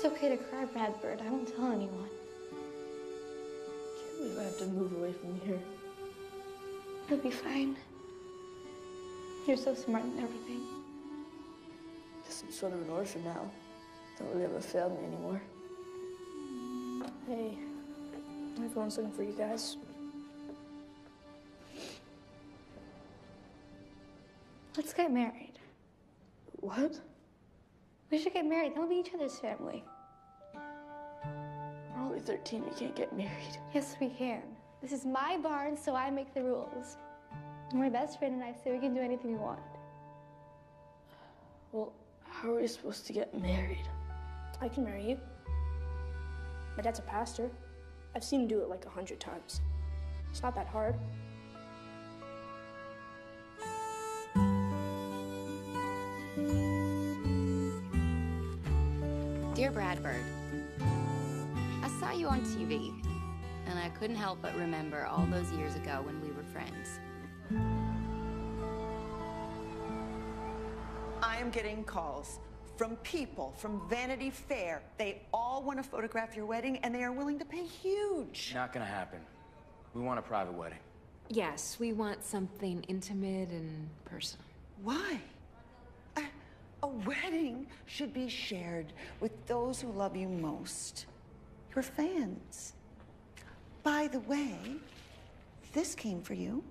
okay to cry, Bradford. I won't tell anyone. I can't believe I have to move away from here. You'll be fine. You're so smart and everything. Guess I'm sort of an orphan now. Don't really have a family anymore. Hey, everyone's looking for you guys. Let's get married. What? We should get married. Then we'll be each other's family. We're only 13. We can't get married. Yes, we can. This is my barn, so I make the rules. My best friend and I say we can do anything we want. Well, how are we supposed to get married? I can marry you. My dad's a pastor. I've seen him do it like 100 times. It's not that hard. Dear Bradford, I saw you on TV, and I couldn't help but remember all those years ago when we were friends. I am getting calls from people from Vanity Fair. They all want to photograph your wedding, and they are willing to pay huge. Not gonna happen. We want a private wedding. Yes, we want something intimate and personal. Why? A wedding should be shared with those who love you most, your fans. By the way, this came for you.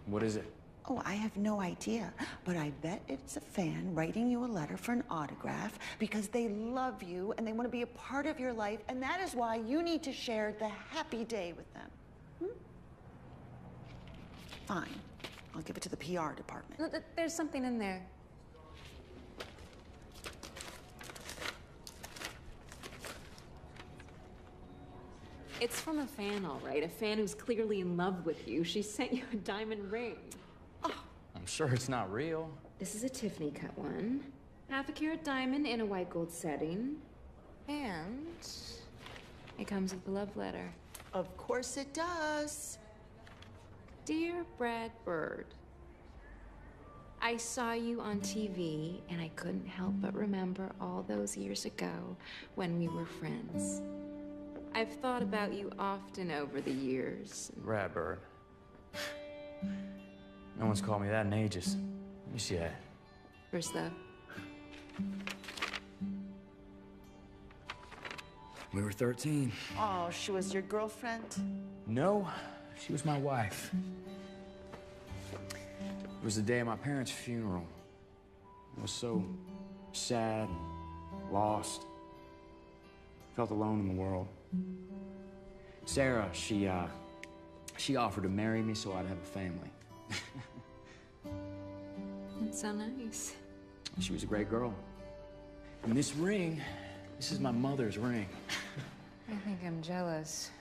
What is it? Oh, I have no idea, but I bet it's a fan writing you a letter for an autograph because they love you and they want to be a part of your life, and that is why you need to share the happy day with them. Fine. I'll give it to the PR department. No, there's something in there. It's from a fan, all right. A fan who's clearly in love with you. She sent you a diamond ring. I'm sure it's not real. This is a Tiffany cut one. Half a carat diamond in a white gold setting. And it comes with a love letter. Of course it does. Dear Brad Bird, I saw you on TV, and I couldn't help but remember all those years ago when we were friends. I've thought about you often over the years. Radbird. No one's called me that in ages. Let me see that. First love. We were 13. Oh, she was your girlfriend? No, she was my wife. It was the day of my parents' funeral. I was so sad and lost. Felt alone in the world. Sarah, she offered to marry me so I'd have a family. That's so nice. She was a great girl. And this ring, this is my mother's ring. I think I'm jealous.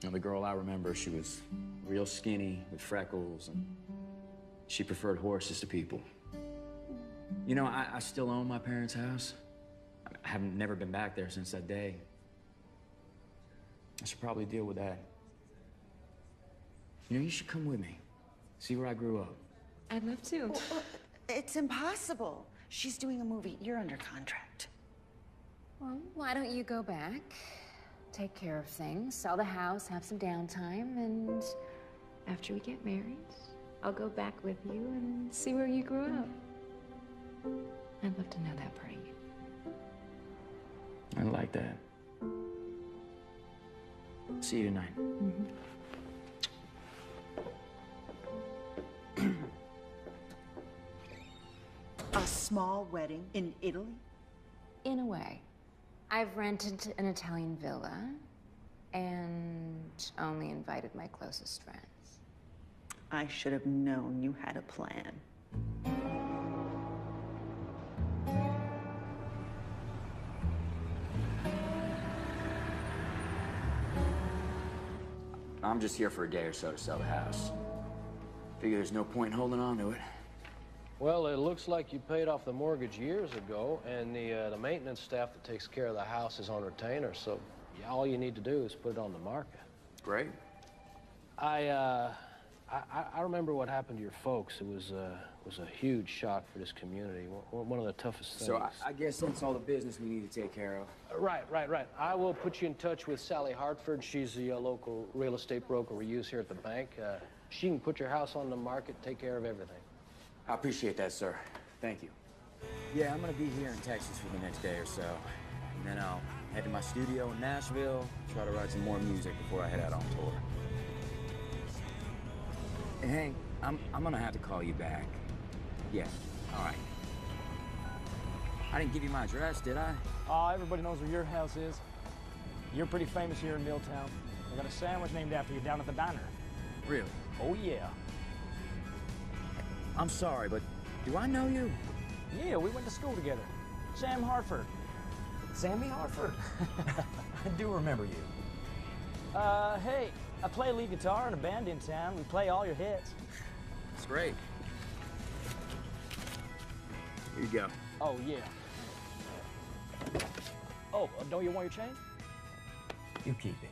Now, the girl I remember, she was real skinny with freckles, and she preferred horses to people. You know, I still own my parents' house. I haven't never been back there since that day. I should probably deal with that. You know, you should come with me. See where I grew up. I'd love to. Well, it's impossible. She's doing a movie. You're under contract. Well, why don't you go back, take care of things, sell the house, have some downtime, and after we get married, I'll go back with you and see where you grew up. I'd love to know that part of you. I like that. See you tonight. Mm-hmm. A small wedding in Italy? In a way. I've rented an Italian villa and only invited my closest friends. I should have known you had a plan. I'm just here for a day or so to sell the house. Figure there's no point in holding on to it. Well, it looks like you paid off the mortgage years ago, and the maintenance staff that takes care of the house is on retainer, so all you need to do is put it on the market. Great. I remember what happened to your folks. It was was a huge shock for this community. One of the toughest things. So I guess that's all the business we need to take care of. Right. I will put you in touch with Sally Hartford. She's the local real estate broker we use here at the bank. She can put your house on the market, take care of everything. I appreciate that, sir. Thank you. Yeah, I'm gonna be here in Texas for the next day or so. And then I'll head to my studio in Nashville, try to write some more music before I head out on tour. And Hank, I'm gonna have to call you back. Yeah, all right. I didn't give you my address, did I? Oh, everybody knows where your house is. You're pretty famous here in Milltown. I got a sandwich named after you down at the diner. Really? Oh, yeah. I'm sorry, but do I know you? Yeah, we went to school together. Sam Hartford. Sammy Hartford? I do remember you. Hey, I play lead guitar in a band in town. We play all your hits. It's great. Here you go. Oh, yeah. Oh, don't you want your chain? You keep it.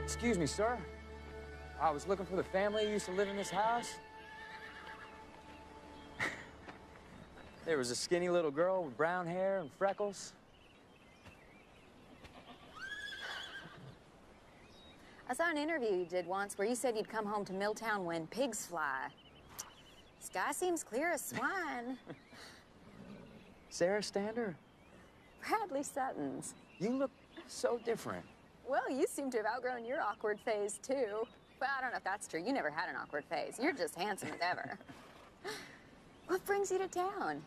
Excuse me, sir. I was looking for the family who used to live in this house. There was a skinny little girl with brown hair and freckles. I saw an interview you did once where you said you'd come home to Milltown when pigs fly. Sky seems clear as swine. Sarah Stander? Bradley Sutton's. You look so different. Well, you seem to have outgrown your awkward phase, too. Well, I don't know if that's true. You never had an awkward phase. You're just handsome as ever. What brings you to town?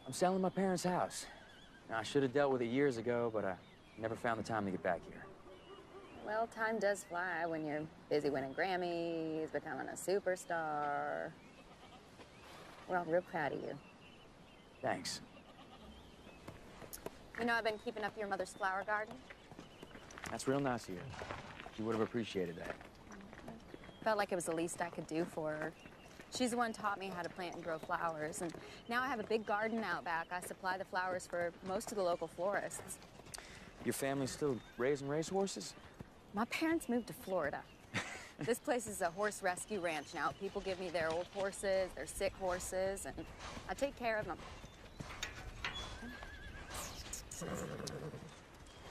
I'm selling my parents' house. Now, I should have dealt with it years ago, but I never found the time to get back here. Well, time does fly when you're busy winning Grammys, becoming a superstar. We're all real proud of you. Thanks. You know, I've been keeping up your mother's flower garden. That's real nice of you. She would have appreciated that. Felt like it was the least I could do for her. She's the one who taught me how to plant and grow flowers, and now I have a big garden out back. I supply the flowers for most of the local florists. Your family's still raising racehorses? My parents moved to Florida. This place is a horse rescue ranch now. People give me their old horses, their sick horses, and I take care of them.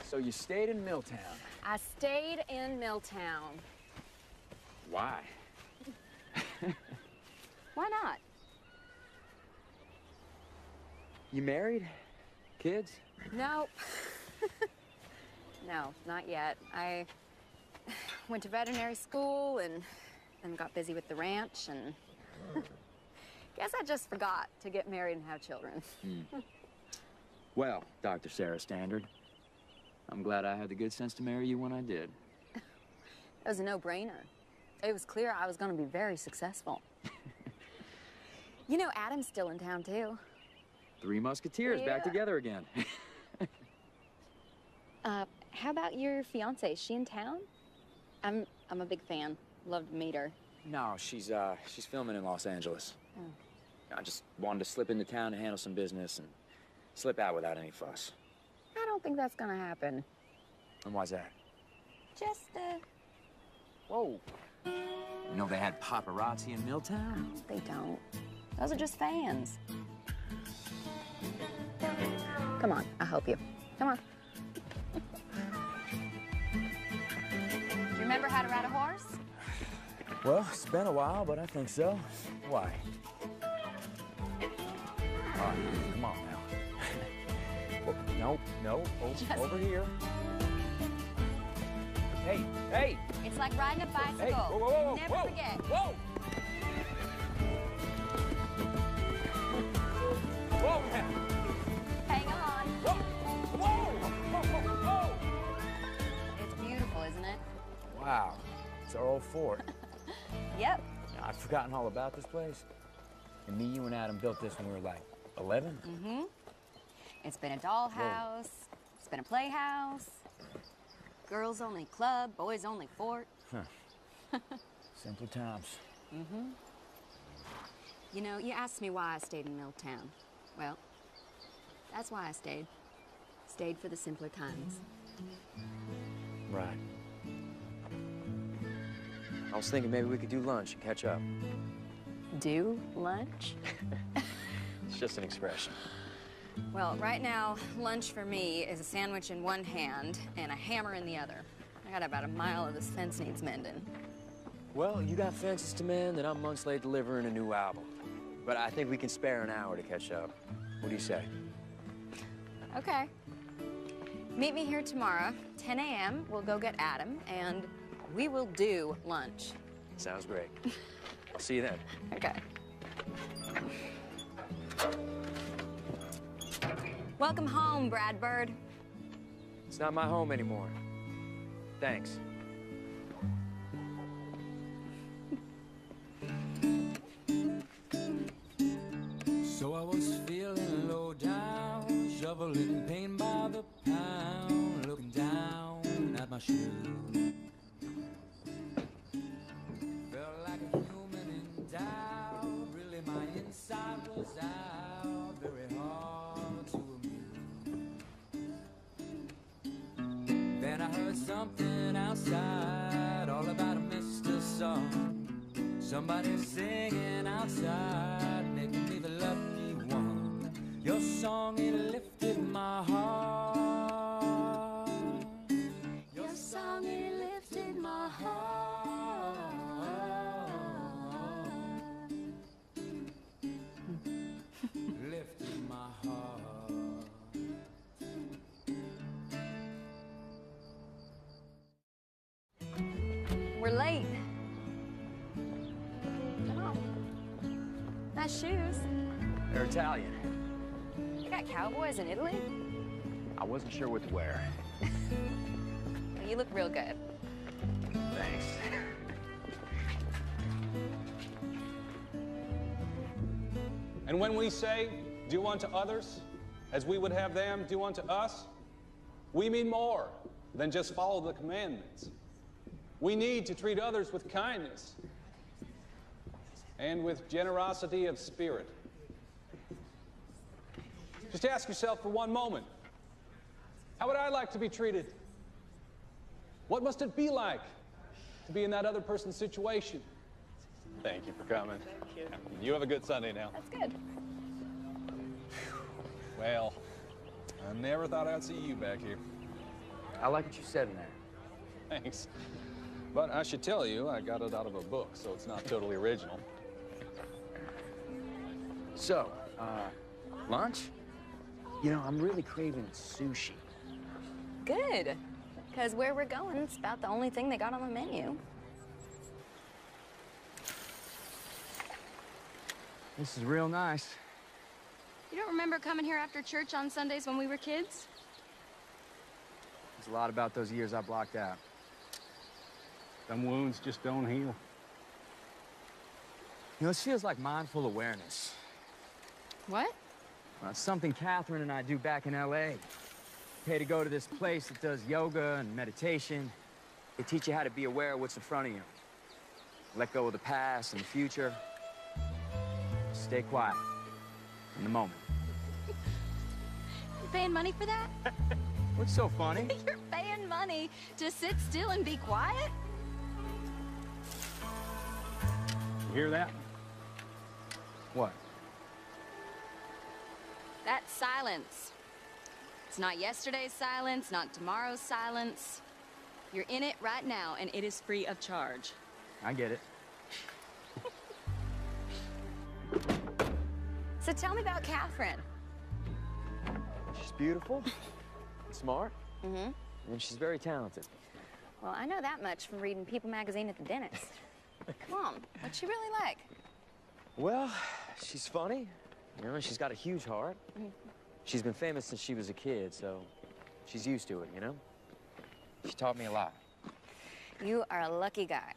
So you stayed in Milltown? I stayed in Milltown. Why? Why not? You married? Kids? Nope. No, not yet. I went to veterinary school and then got busy with the ranch and guess I just forgot to get married and have children. Well, Dr. Sarah Standard, I'm glad I had the good sense to marry you when I did. It was a no-brainer. It was clear I was going to be very successful. You know, Adam's still in town, too. Three Musketeers back together again. How about your fiance? Is she in town? I'm a big fan. Love to meet her. No, she's filming in Los Angeles. Oh. I just wanted to slip into town to handle some business and slip out without any fuss. I don't think that's gonna happen. And why's that? Just, Whoa. You know they had paparazzi in Milltown? They don't. Those are just fans. Come on, I'll help you. Come on. Do you remember how to ride a horse? Well, it's been a while, but I think so. Why? All right, come on now. Well, no, over here. Hey! It's like riding a bicycle. Hey, whoa, Never forget. Whoa! Whoa, now. Hang on. Whoa! It's beautiful, isn't it? Wow, it's our old fort. Yep. I've forgotten all about this place. And me, you, and Adam built this when we were like 11? Mm-hmm. It's been a dollhouse. It's been a playhouse. Girls only club, boys only fort. Huh. Simpler times. Mm-hmm. You know, you asked me why I stayed in Milltown. Well, that's why I stayed. Stayed for the simpler times. Right. I was thinking maybe we could do lunch and catch up. Do lunch? It's just an expression. Well, right now, lunch for me is a sandwich in one hand and a hammer in the other. I got about a mile of this fence needs mending. Well, you got fences to mend, and I'm months late delivering a new album. But I think we can spare an hour to catch up. What do you say? Okay. Meet me here tomorrow, 10 a.m. We'll go get Adam, and we will do lunch. Sounds great. I'll see you then. Okay. Welcome home, Brad Bird. It's not my home anymore. Thanks. So I was feeling low down, shoveling pain by the pound, looking down at my shoe. Felt like a human in doubt, really my inside was out, very hard to amuse. Then I heard something outside, all about a Mr. Song. Somebody singing outside, making me the lucky one. Your song, it lifted my heart. Your song, it lifted my heart. Lifted my heart. We're late. Oh. Nice shoes. They're Italian. You got cowboys in Italy? I wasn't sure what to wear. You look real good. Thanks. And when we say, do unto others as we would have them do unto us, we mean more than just follow the commandments. We need to treat others with kindness and with generosity of spirit. Just ask yourself for one moment, how would I like to be treated? What must it be like to be in that other person's situation? Thank you for coming. Thank you. You have a good Sunday now. That's good. Well, I never thought I'd see you back here. I like what you said in there. Thanks. But I should tell you, I got it out of a book, so it's not totally original. So, lunch? You know, I'm really craving sushi. Good. Because where we're going, it's about the only thing they got on the menu. This is real nice. You don't remember coming here after church on Sundays when we were kids? There's a lot about those years I blocked out. Some wounds just don't heal. You know, this feels like mindful awareness. What? It's something Catherine and I do back in LA. Pay to go to this place that does yoga and meditation. They teach you how to be aware of what's in front of you. Let go of the past and the future. Stay quiet in the moment. You're paying money for that? What's so funny? You're paying money to sit still and be quiet? You hear that? What? That's silence. It's not yesterday's silence, not tomorrow's silence. You're in it right now, and it is free of charge. I get it. So tell me about Catherine. She's beautiful, and smart, Mm-hmm. and she's very talented. Well, I know that much from reading People magazine at the dentist. Come on, what's she really like? Well, she's funny, you know, and she's got a huge heart. She's been famous since she was a kid, so she's used to it, you know? She taught me a lot. You are a lucky guy.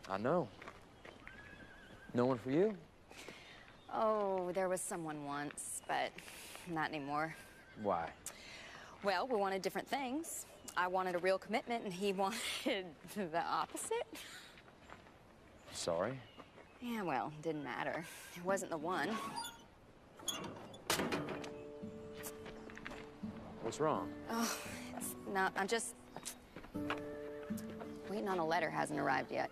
I know. No one for you? Oh, there was someone once, but not anymore. Why? Well, we wanted different things. I wanted a real commitment, and he wanted the opposite. Sorry. Yeah, well, didn't matter. It wasn't the one. What's wrong? Oh, it's not, I'm just waiting on a letter. Hasn't arrived yet.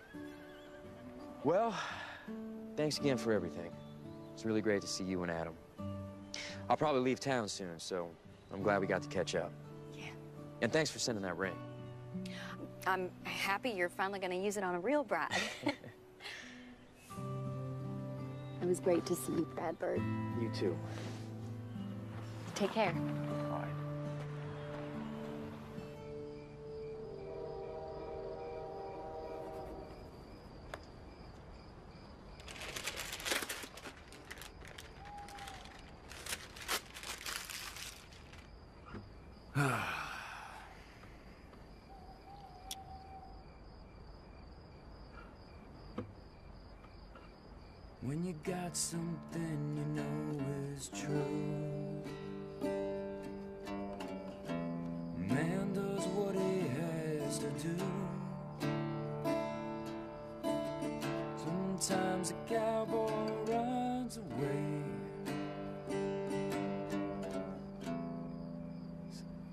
Well, thanks again for everything. It's really great to see you and Adam. I'll probably leave town soon, so I'm glad we got to catch up. Yeah. And thanks for sending that ring. I'm happy you're finally going to use it on a real bride. It was great to see you, Bradford. You too. Take care. Bye. When you got something you know is true, man does what he has to do. Sometimes a cowboy runs away,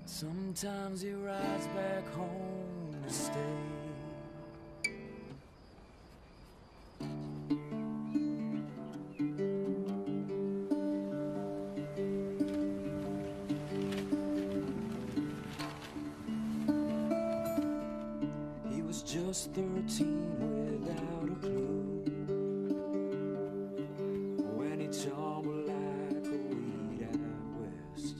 sometimes he rides back home to stay. Just 13 without a clue, when he tumbled like a weed out west.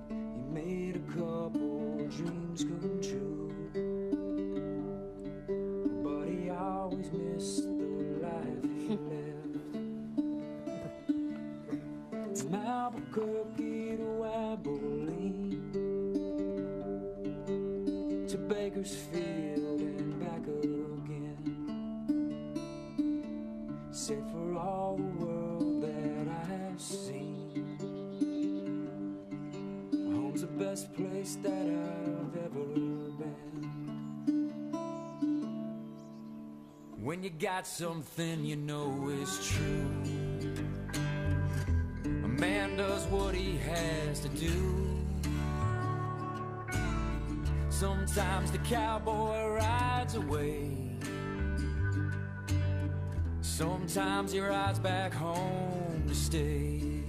He made a couple dreams come true, but he always missed the life he left. From Albuquerque to Abilene, to Bakersfield and back again. Say for all the world that I have seen, home's the best place that I've ever been. When you got something you know is true, a man does what he has to do. Sometimes the cowboy rides away, sometimes he rides back home to stay.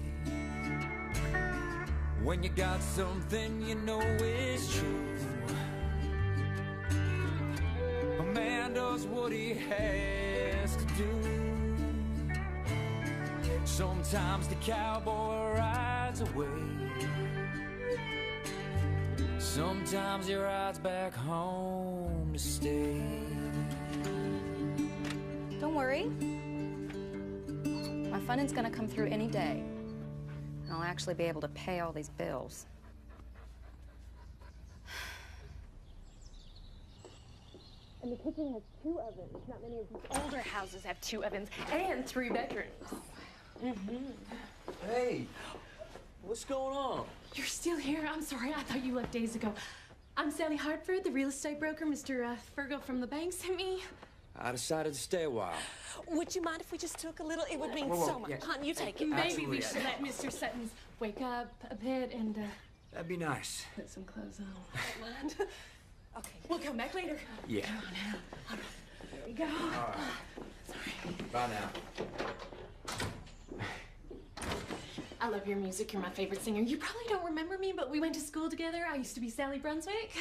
When you got something you know is true, a man does what he has to do. Sometimes the cowboy rides away, sometimes he rides back home to stay. Don't worry. My funding's gonna come through any day. And I'll actually be able to pay all these bills. And the kitchen has 2 ovens. Not many of these older houses have 2 ovens and 3 bedrooms. Hey, what's going on? You're still here? I'm sorry, I thought you left days ago. I'm Sally Hartford, the real estate broker Mr. Fergal from the bank sent me. I decided to stay a while. Would you mind if we just took a little? It would mean Whoa, so much. yeah. Hon, you take it. Maybe we should let Mr. Sutton's wake up a bit and That'd be nice. put some clothes on. Don't mind. Okay. We'll come back later. Yeah. Come on now. There we go. All right. Sorry. Bye now. I love your music. You're my favorite singer. You probably don't remember me, but we went to school together. I used to be Sally Brunswick.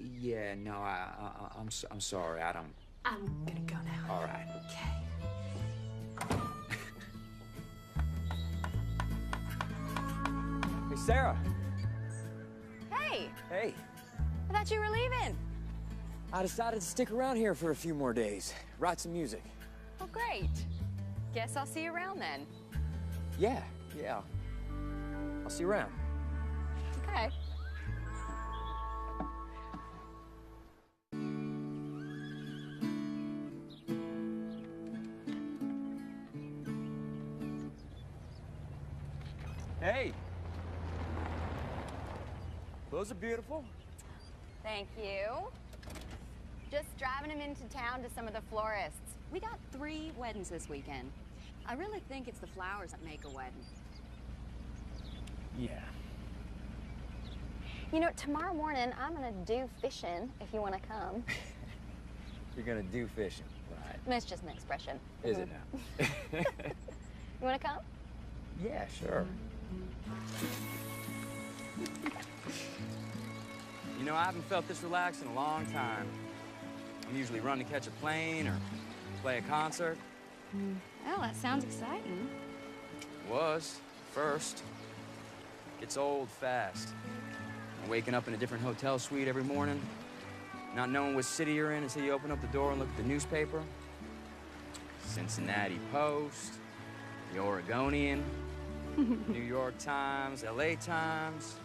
Yeah, no, I'm sorry. I don't. I'm gonna go now. All right. Okay. Hey, Sarah. Hey, Hey. I thought you were leaving. I decided to stick around here for a few more days, write some music. Oh, great. Guess I'll see you around then. Yeah. I'll see you around. Okay. Hey. Those are beautiful. Thank you. Just driving him into town to some of the florists. We got 3 weddings this weekend. I really think it's the flowers that make a wedding. Yeah. You know, tomorrow morning, I'm gonna do fishing if you wanna come. You're gonna do fishing, right? That's just an expression. Is it now? You wanna come? Yeah, sure. You know, I haven't felt this relaxed in a long time. I'm usually run to catch a plane or play a concert. Well, that sounds exciting. Was, first. Gets old fast. Waking up in a different hotel suite every morning, not knowing what city you're in until you open up the door and look at the newspaper. Cincinnati Post, the Oregonian, New York Times, LA Times.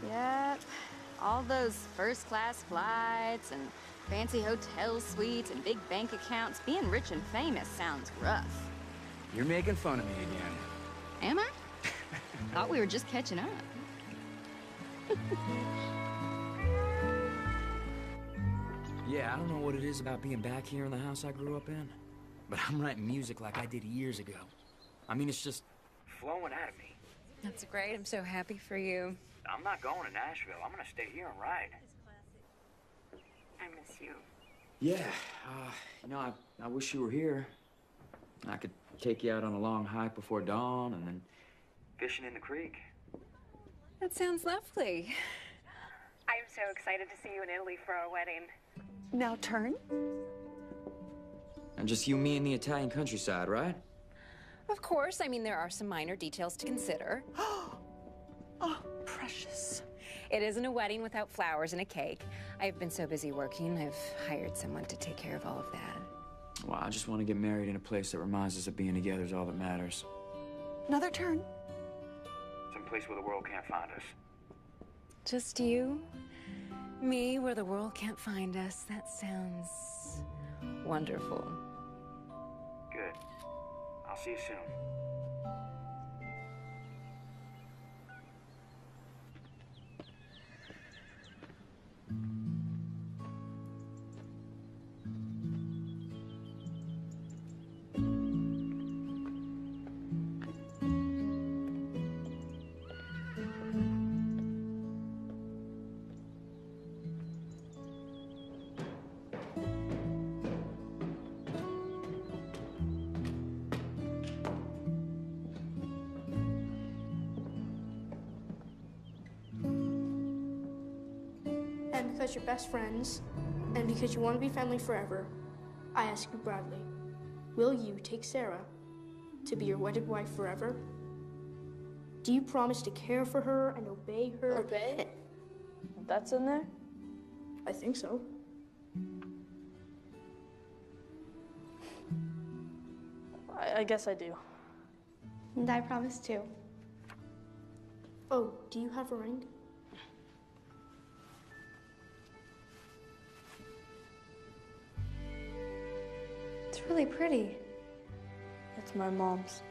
Yep. All those first-class flights and fancy hotel suites and big bank accounts. Being rich and famous sounds rough. You're making fun of me again. Am I? Thought we were just catching up. Yeah, I don't know what it is about being back here in the house I grew up in, but I'm writing music like I did years ago. I mean, it's just flowing out of me. That's great. I'm so happy for you. I'm not going to Nashville. I'm gonna stay here and write. I miss you. Yeah, you know, I wish you were here. I could take you out on a long hike before dawn and then fishing in the creek. That sounds lovely. I'm so excited to see you in Italy for our wedding. Now turn. And just you, me, and the Italian countryside, right? Of course. I mean, there are some minor details to consider. Oh, precious. It isn't a wedding without flowers and a cake. I've been so busy working, I've hired someone to take care of all of that. Well, I just want to get married in a place that reminds us that being together is all that matters. Another turn. Some place where the world can't find us. Just you, me, where the world can't find us. That sounds wonderful. Good. I'll see you soon. And because you're best friends, and because you want to be family forever, I ask you, Bradley, will you take Sarah to be your wedded wife forever? Do you promise to care for her and obey her? Obey? That's in there? I think so. I guess I do. And I promise too. Oh, do you have a ring? really pretty. It's my mom's.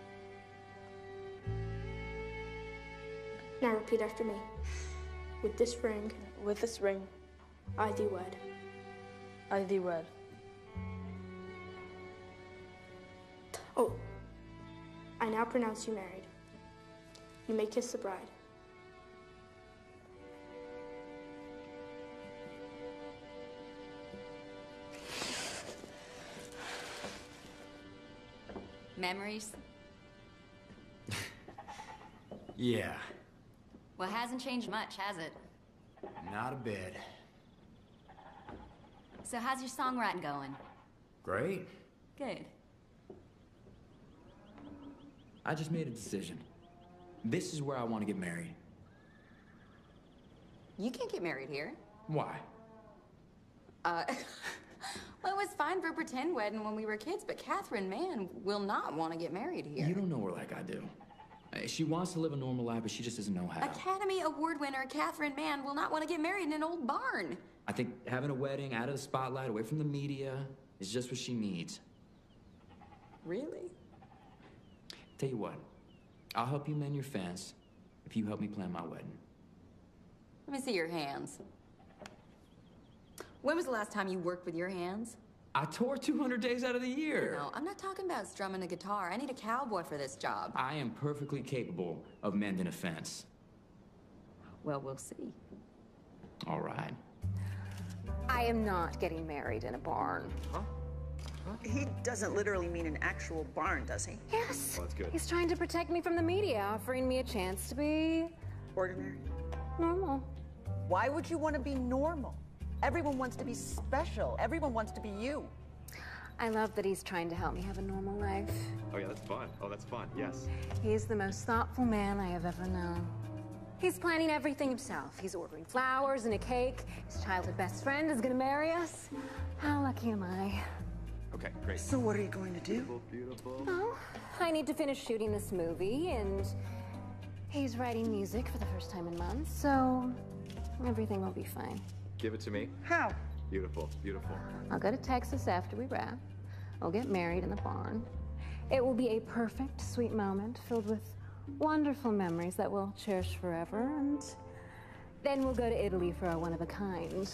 Now repeat after me. With this ring, I thee wed. I thee wed. Oh, I now pronounce you married. You may kiss the bride. Memories? Yeah, Well, hasn't changed much, has it? not a bit. So how's your songwriting going? Great. Good. I just made a decision. This is where I want to get married. You can't get married here. Why? Well, it was fine for a pretend wedding when we were kids, but Catherine Mann will not want to get married here. You don't know her like I do. She wants to live a normal life, but she just doesn't know how. Academy Award winner Catherine Mann will not want to get married in an old barn. I think having a wedding out of the spotlight, away from the media, is just what she needs. Really? Tell you what, I'll help you mend your fence if you help me plan my wedding. Let me see your hands. When was the last time you worked with your hands? I tour 200 days out of the year. No, I'm not talking about strumming a guitar. I need a cowboy for this job. I am perfectly capable of mending a fence. Well, we'll see. All right. I am not getting married in a barn. He doesn't literally mean an actual barn, does he? Yes. Oh, that's good. He's trying to protect me from the media, offering me a chance to be Ordinary. normal. Why would you want to be normal? Everyone wants to be special. Everyone wants to be you. I love that he's trying to help me have a normal life. Oh, yeah, that's fun. Oh, that's fun, yes. He's the most thoughtful man I have ever known. He's planning everything himself. He's ordering flowers and a cake. His childhood best friend is gonna marry us. How lucky am I? Okay, great. So what are you going to do? Beautiful. Oh, I need to finish shooting this movie, and he's writing music for the first time in months, so everything will be fine. Give it to me. How? Beautiful, beautiful. I'll go to Texas after we wrap. We'll get married in the barn. It will be a perfect, sweet moment filled with wonderful memories that we'll cherish forever, and then we'll go to Italy for our one-of-a-kind,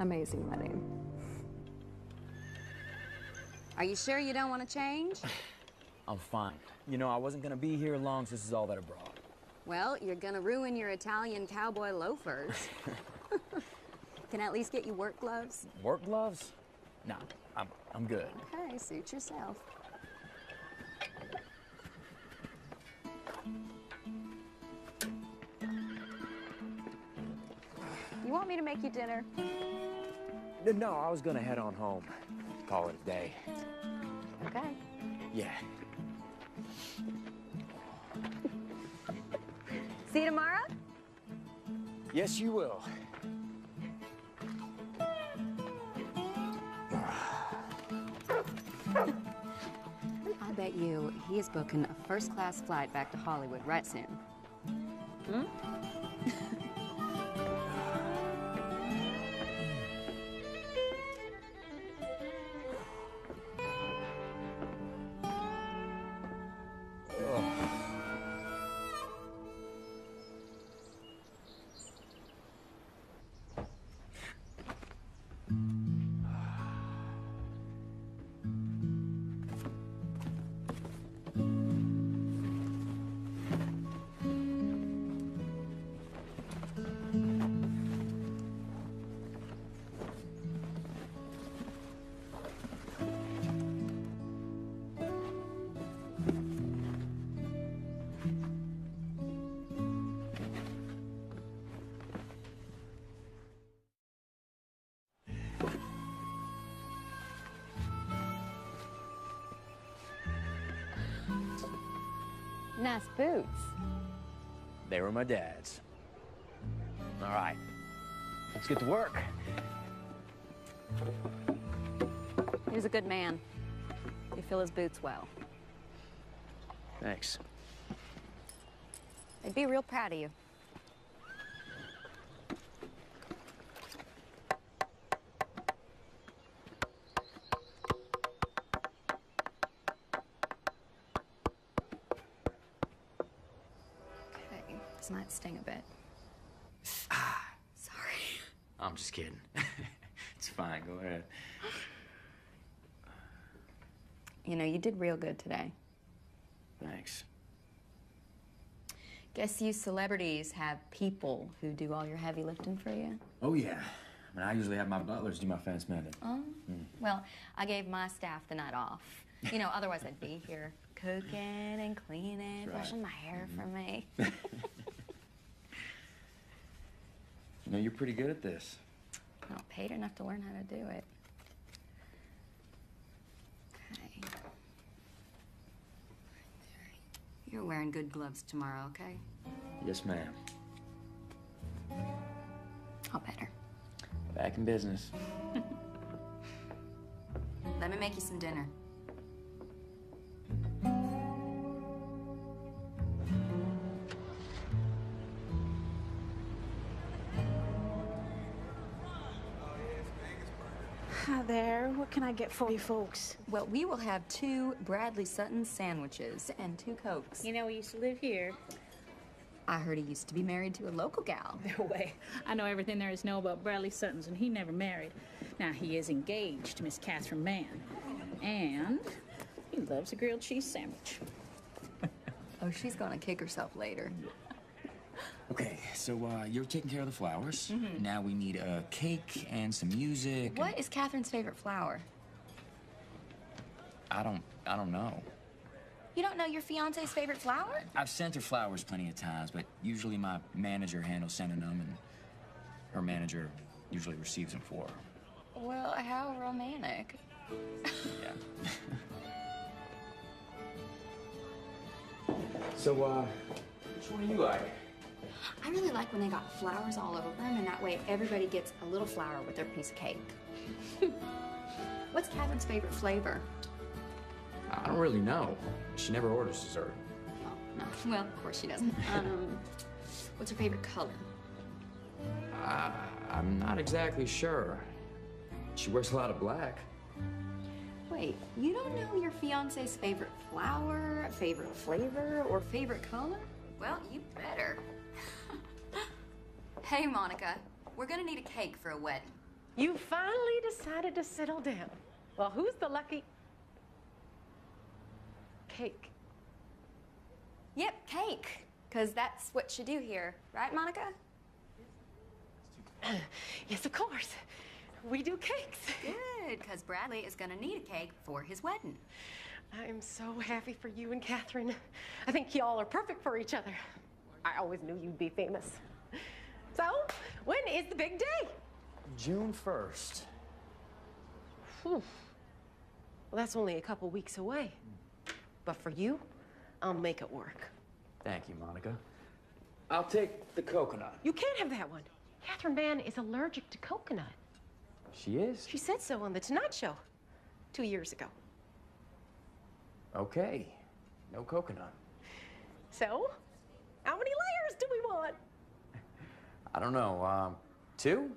amazing wedding. Are you sure you don't want to change? I'm fine. You know, I wasn't gonna be here long, so this is all that I brought. Well, you're gonna ruin your Italian cowboy loafers. Can I at least get you work gloves? Work gloves? Nah, I'm good. Okay, suit yourself. You want me to make you dinner? No, I was gonna head on home. Call it a day. Okay. Yeah. See you tomorrow? Yes, you will. I bet you he is booking a first-class flight back to Hollywood right soon. Hmm? Nice boots. They were my dad's. All right, let's get to work. He was a good man. You fill his boots well. Thanks. They'd be real proud of you. flowers might sting a bit. Ah, Sorry. I'm just kidding. It's fine, go ahead. You know, you did real good today. Thanks. Guess you celebrities have people who do all your heavy lifting for you? Oh, yeah. I mean, I usually have my butlers do my fence mending. Oh? Well, I gave my staff the night off. You know, otherwise I'd be here cooking and cleaning, That's right. brushing my hair for me. You know, you're pretty good at this. Well, paid enough to learn how to do it. Okay. You're wearing good gloves tomorrow, okay? Yes, ma'am. I'll better. Back in business. Let me make you some dinner. Hi there. What can I get for you folks? Well, we will have 2 Bradley Sutton sandwiches and 2 Cokes. You know, he used to live here. I heard he used to be married to a local gal. No way. I know everything there is to know about Bradley Suttons, and he never married. Now, he is engaged to Miss Catherine Mann. And he loves a grilled cheese sandwich. Oh, she's gonna kick herself later. Okay, so you're taking care of the flowers. Now we need a cake and some music. What is Catherine's favorite flower? I don't know. You don't know your fiance's favorite flower? I've sent her flowers plenty of times, but usually my manager handles sending them, and her manager usually receives them for her. Well, how romantic. Yeah. So, which one do you like? I really like when they got flowers all over them, and that way everybody gets a little flower with their piece of cake. What's Catherine's favorite flavor? I don't really know. She never orders dessert. Oh, no. Well, of course she doesn't. What's her favorite color? I'm not exactly sure. She wears a lot of black. Wait, you don't know your fiance's favorite flower, favorite flavor, or favorite color? Well, you better. Hey, Monica, we're gonna need a cake for a wedding. You finally decided to settle down. Well, who's the lucky... Cake. Yep, cake. Because that's what you do here, right, Monica? Yes, of course. We do cakes. Good, because Bradley is gonna need a cake for his wedding. I'm so happy for you and Catherine. I think y'all are perfect for each other. I always knew you'd be famous. So, when is the big day? June 1st. Whew. Well, that's only a couple weeks away. But for you, I'll make it work. Thank you, Monica. I'll take the coconut. You can't have that one. Catherine Mann is allergic to coconut. She is? She said so on The Tonight Show 2 years ago. Okay. No coconut. So, how many layers do we want? I don't know, 2?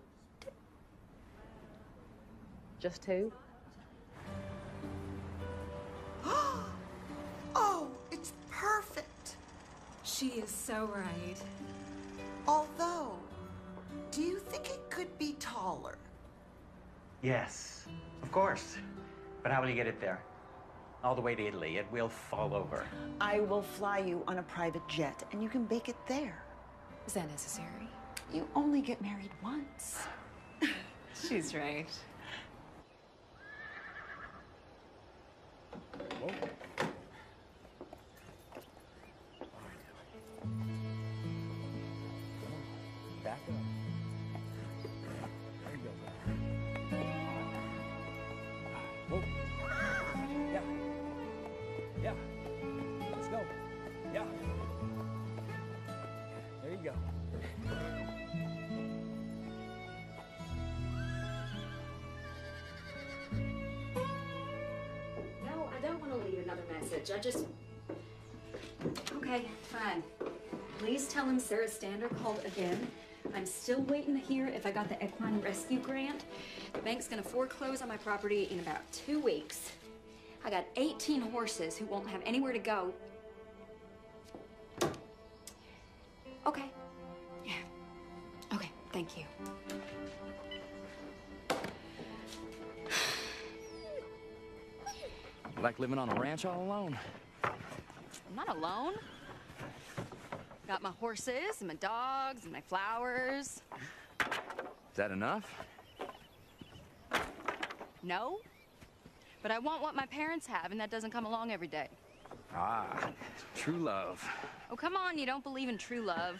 Just 2? Oh, it's perfect. She is so right. Although, do you think it could be taller? Yes, of course. But how will you get it there? All the way to Italy. It will fall over. I will fly you on a private jet, and you can bake it there. Is that necessary? You only get married once. She's right. Whoa. Back up. There you go. Whoa. Yeah. Yeah. Let's go. Yeah. There you go. No, I don't want to leave another message. I just... Okay, fine. Please tell him Sarah Stander called again. I'm still waiting to hear if I got the equine rescue grant. The bank's gonna foreclose on my property in about 2 weeks. I got 18 horses who won't have anywhere to go. Okay. Yeah. Okay, thank you. Like living on a ranch all alone? I'm not alone. Got my horses and my dogs and my flowers. Is that enough? No, but I want what my parents have, and that doesn't come along every day. Ah, true love. Oh, come on, you don't believe in true love.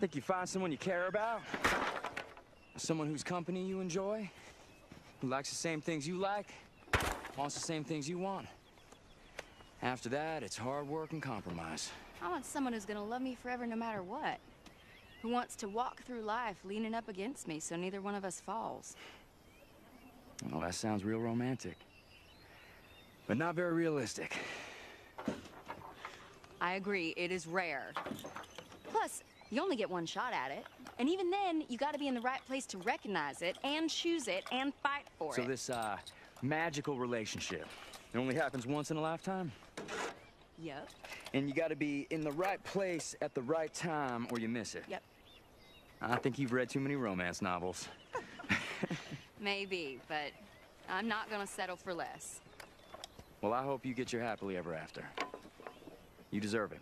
Think you find someone you care about? Someone whose company you enjoy? Who likes the same things you like? Wants the same things you want? After that, it's hard work and compromise. I want someone who's gonna love me forever no matter what. Who wants to walk through life leaning up against me so neither one of us falls. Well, that sounds real romantic. But not very realistic. I agree, it is rare. Plus, you only get one shot at it. And even then, you gotta be in the right place to recognize it and choose it and fight for it. So this, magical relationship, it only happens once in a lifetime? Yep. And you gotta be in the right place at the right time or you miss it. Yep. I think you've read too many romance novels. Maybe, but I'm not gonna settle for less. Well, I hope you get your happily ever after. You deserve it.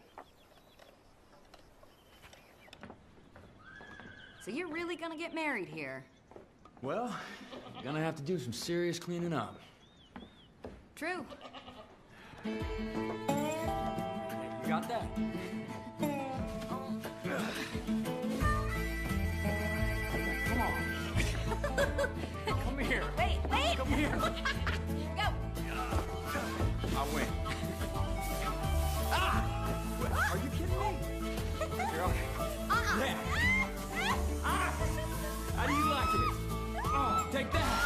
So you're really gonna get married here? Well, you're gonna have to do some serious cleaning up. True. You got that? Come on. Come here. Wait, wait! Come here. Go! I win. Ah! Are you kidding me? You're okay. Yeah. Ah! How do you like it? Oh, take that.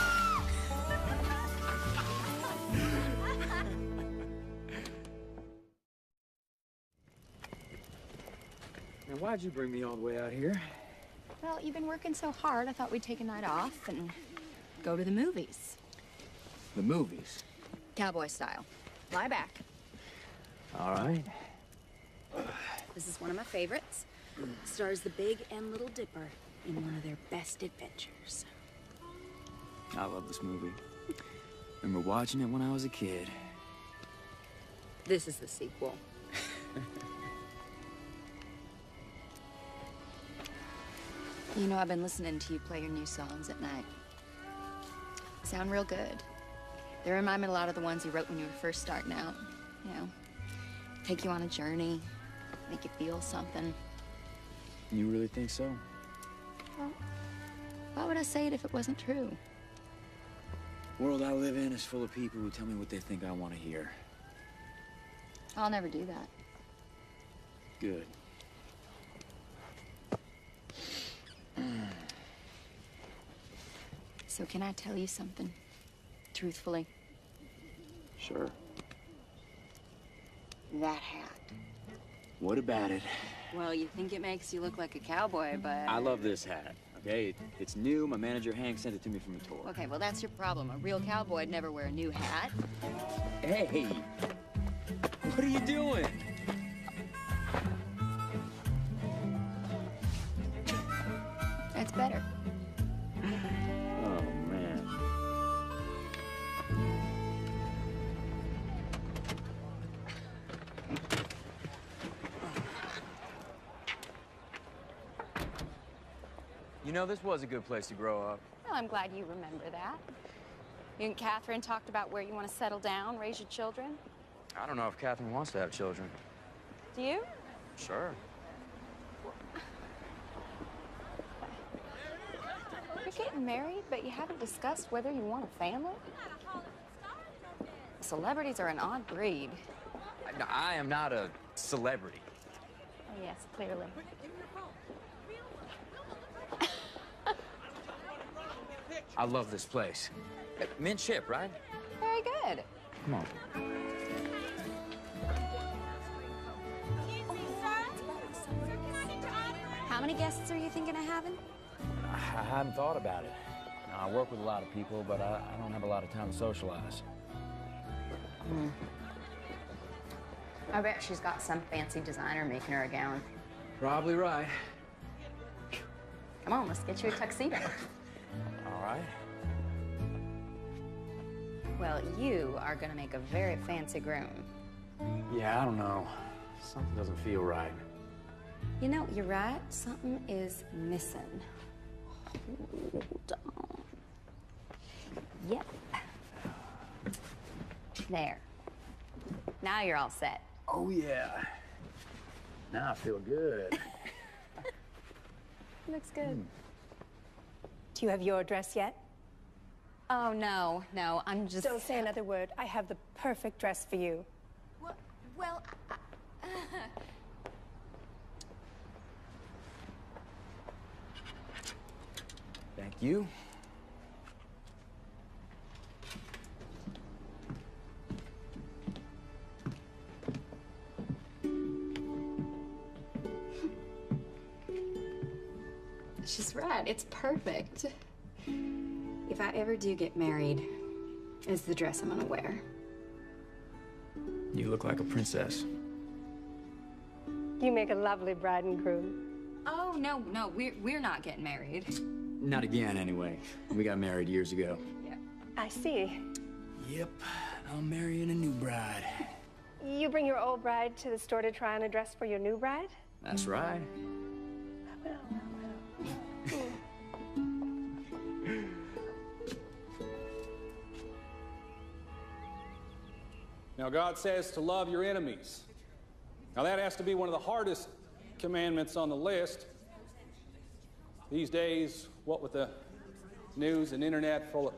Now, why'd you bring me all the way out here? Well, you've been working so hard, I thought we'd take a night off and go to the movies. The movies? Cowboy style. Lie back. All right. This is one of my favorites. Stars the Big and Little Dipper in one of their best adventures. I love this movie. Remember watching it when I was a kid. This is the sequel. You know, I've been listening to you play your new songs at night. Sound real good. They remind me a lot of the ones you wrote when you were first starting out. You know, take you on a journey, make you feel something. You really think so? Well, why would I say it if it wasn't true? The world I live in is full of people who tell me what they think I want to hear. I'll never do that. Good. So can I tell you something? Truthfully? Sure. That hat. What about it? Well, you think it makes you look like a cowboy, but... I love this hat, okay? It's new. My manager, Hank, sent it to me from a tour. Okay, well, that's your problem. A real cowboy'd never wear a new hat. Hey! What are you doing? That's better. Oh, man. You know, this was a good place to grow up. Well, I'm glad you remember that. You and Catherine talked about where you want to settle down, raise your children. I don't know if Catherine wants to have children. Do you? Sure. You're getting married, but you haven't discussed whether you want a family? Celebrities are an odd breed. I am not a celebrity. Oh, yes, clearly. I love this place. Mint chip, right? Very good. Come on. How many guests are you thinking of having? I hadn't thought about it. I work with a lot of people, but I don't have a lot of time to socialize. I bet she's got some fancy designer making her a gown. Probably right. Come on, let's get you a tuxedo. All right. Well, you are gonna make a very fancy groom. Yeah, I don't know. Something doesn't feel right. You know, you're right. Something is missing. Hold on. Yep. There. Now you're all set. Oh, yeah. Now I feel good. Looks good. Do you have your dress yet? Oh, no, I'm just... Don't say another word. I have the perfect dress for you. Well, Thank you. she's right. It's perfect. If I ever do get married, it's the dress I'm gonna wear. You look like a princess. You make a lovely bride and groom. Oh, no, we're not getting married. Not again, anyway. We got married years ago. Yeah. I see. Yep, I'm marrying a new bride. You bring your old bride to the store to try on a dress for your new bride? That's right. Now, God says to love your enemies. Now, that has to be one of the hardest commandments on the list. These days, what with the news and internet full of...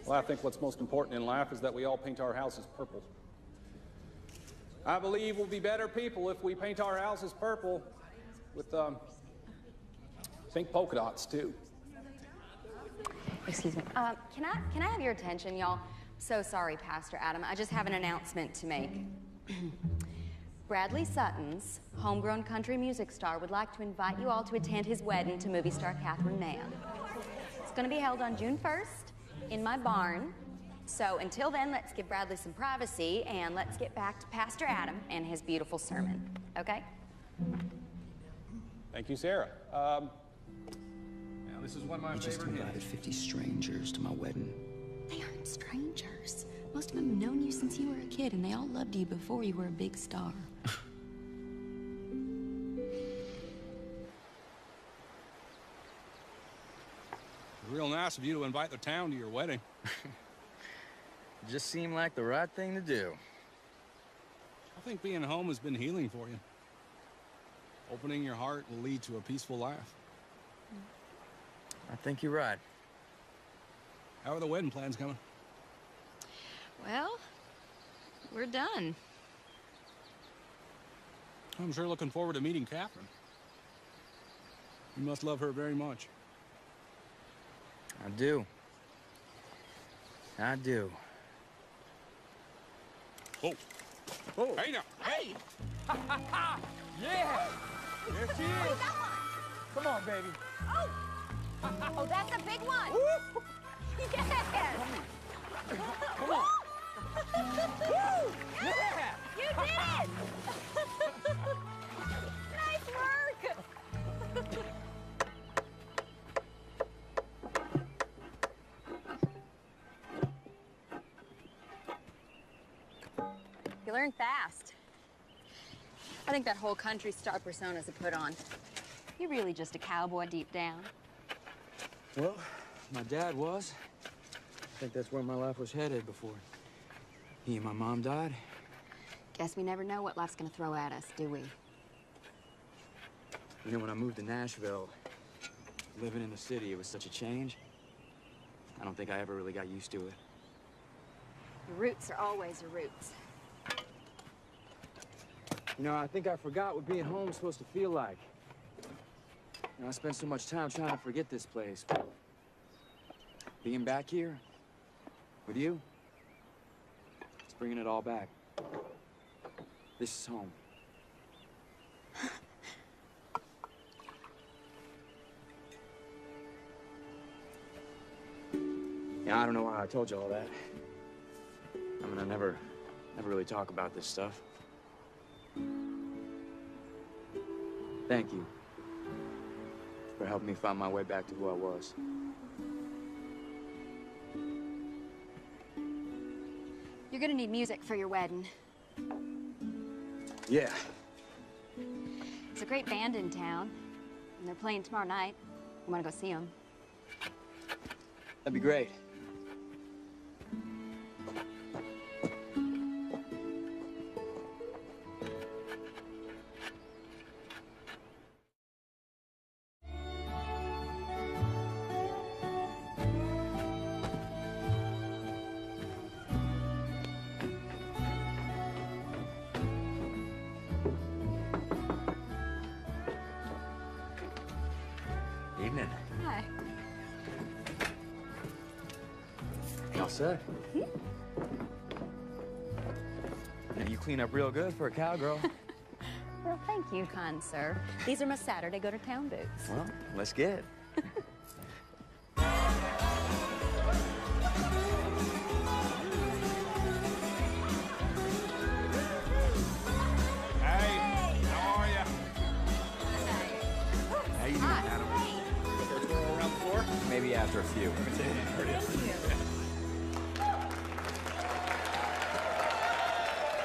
Well, I think what's most important in life is that we all paint our houses purple. I believe we'll be better people if we paint our houses purple with pink polka dots, too. Excuse me. Can I have your attention, y'all? So sorry, Pastor Adam. I just have an announcement to make. Bradley Sutton's homegrown country music star would like to invite you all to attend his wedding to movie star Catherine Mann. It's going to be held on June 1st in my barn. So until then, let's give Bradley some privacy and let's get back to Pastor Adam and his beautiful sermon. Okay? Thank you, Sarah. Now, this is one of my You just favorite invited hymns. 50 strangers to my wedding. They aren't strangers. Most of them have known you since you were a kid, and they all loved you before you were a big star. Real nice of you to invite the town to your wedding. It just seemed like the right thing to do. I think being home has been healing for you. Opening your heart will lead to a peaceful life. I think you're right. How are the wedding plans coming? Well, we're done. I'm sure looking forward to meeting Catherine. You must love her very much. I do. I do. Oh. Oh. Hey now. Hey! Yeah! There she is. Come on, baby. Oh! Oh, that's a big one! Yes! Come on. Yeah! You did it! Nice work! You learn fast. I think that whole country star persona's a put on. You're really just a cowboy deep down. Well, my dad was. I think that's where my life was headed before he and my mom died. Guess we never know what life's gonna throw at us, do we? You know, when I moved to Nashville, living in the city, it was such a change. I don't think I ever really got used to it. Your roots are always your roots. You know, I think I forgot what being home is supposed to feel like. You know, I spent so much time trying to forget this place. Being back here with you, it's bringing it all back. This is home. Yeah, I don't know why I told you all that. I mean, I never really talk about this stuff. Thank you for helping me find my way back to who I was. You're gonna need music for your wedding. Yeah. There's a great band in town, and they're playing tomorrow night. You wanna go see them? That'd be great. Evening. Hi. All set? Now, you clean up real good for a cowgirl. Well, thank you, kind sir. These are my Saturday go-to-town boots. Well, let's get it. Hey, how are you? How you doing, Adam? First girl around the floor? Maybe after a few.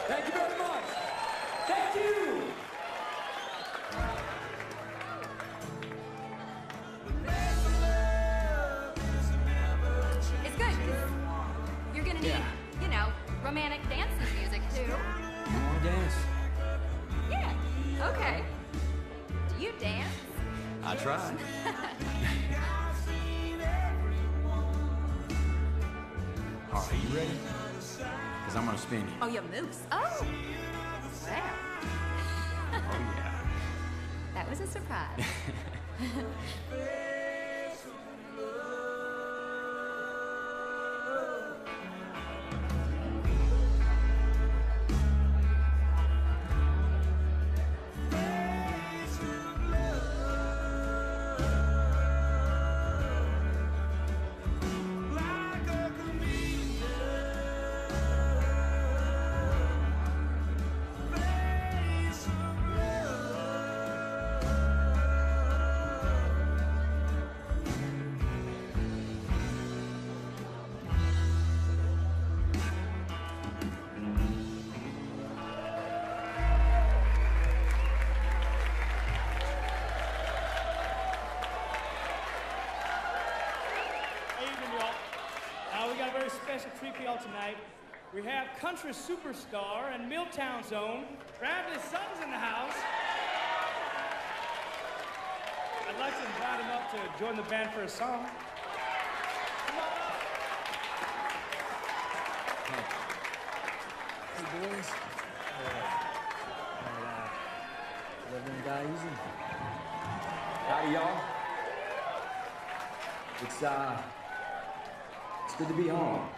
Thank you very much. Thank you. It's good, 'cause you're gonna need, you know, romantic dancing music, too. You wanna dance? Yeah, okay. Do you dance? I try. All right, you ready? Because I'm going to spin you. Oh, you moose. Oh! Wow. Oh, yeah. That was a surprise. Evening, y'all. We got a very special treat for y'all tonight. We have country superstar and Milltown Zone, Bradley Sutton's in the house. I'd like to invite him up to join the band for a song. Hey, boys. Living and die easy. Howdy, y'all. It's good to be home.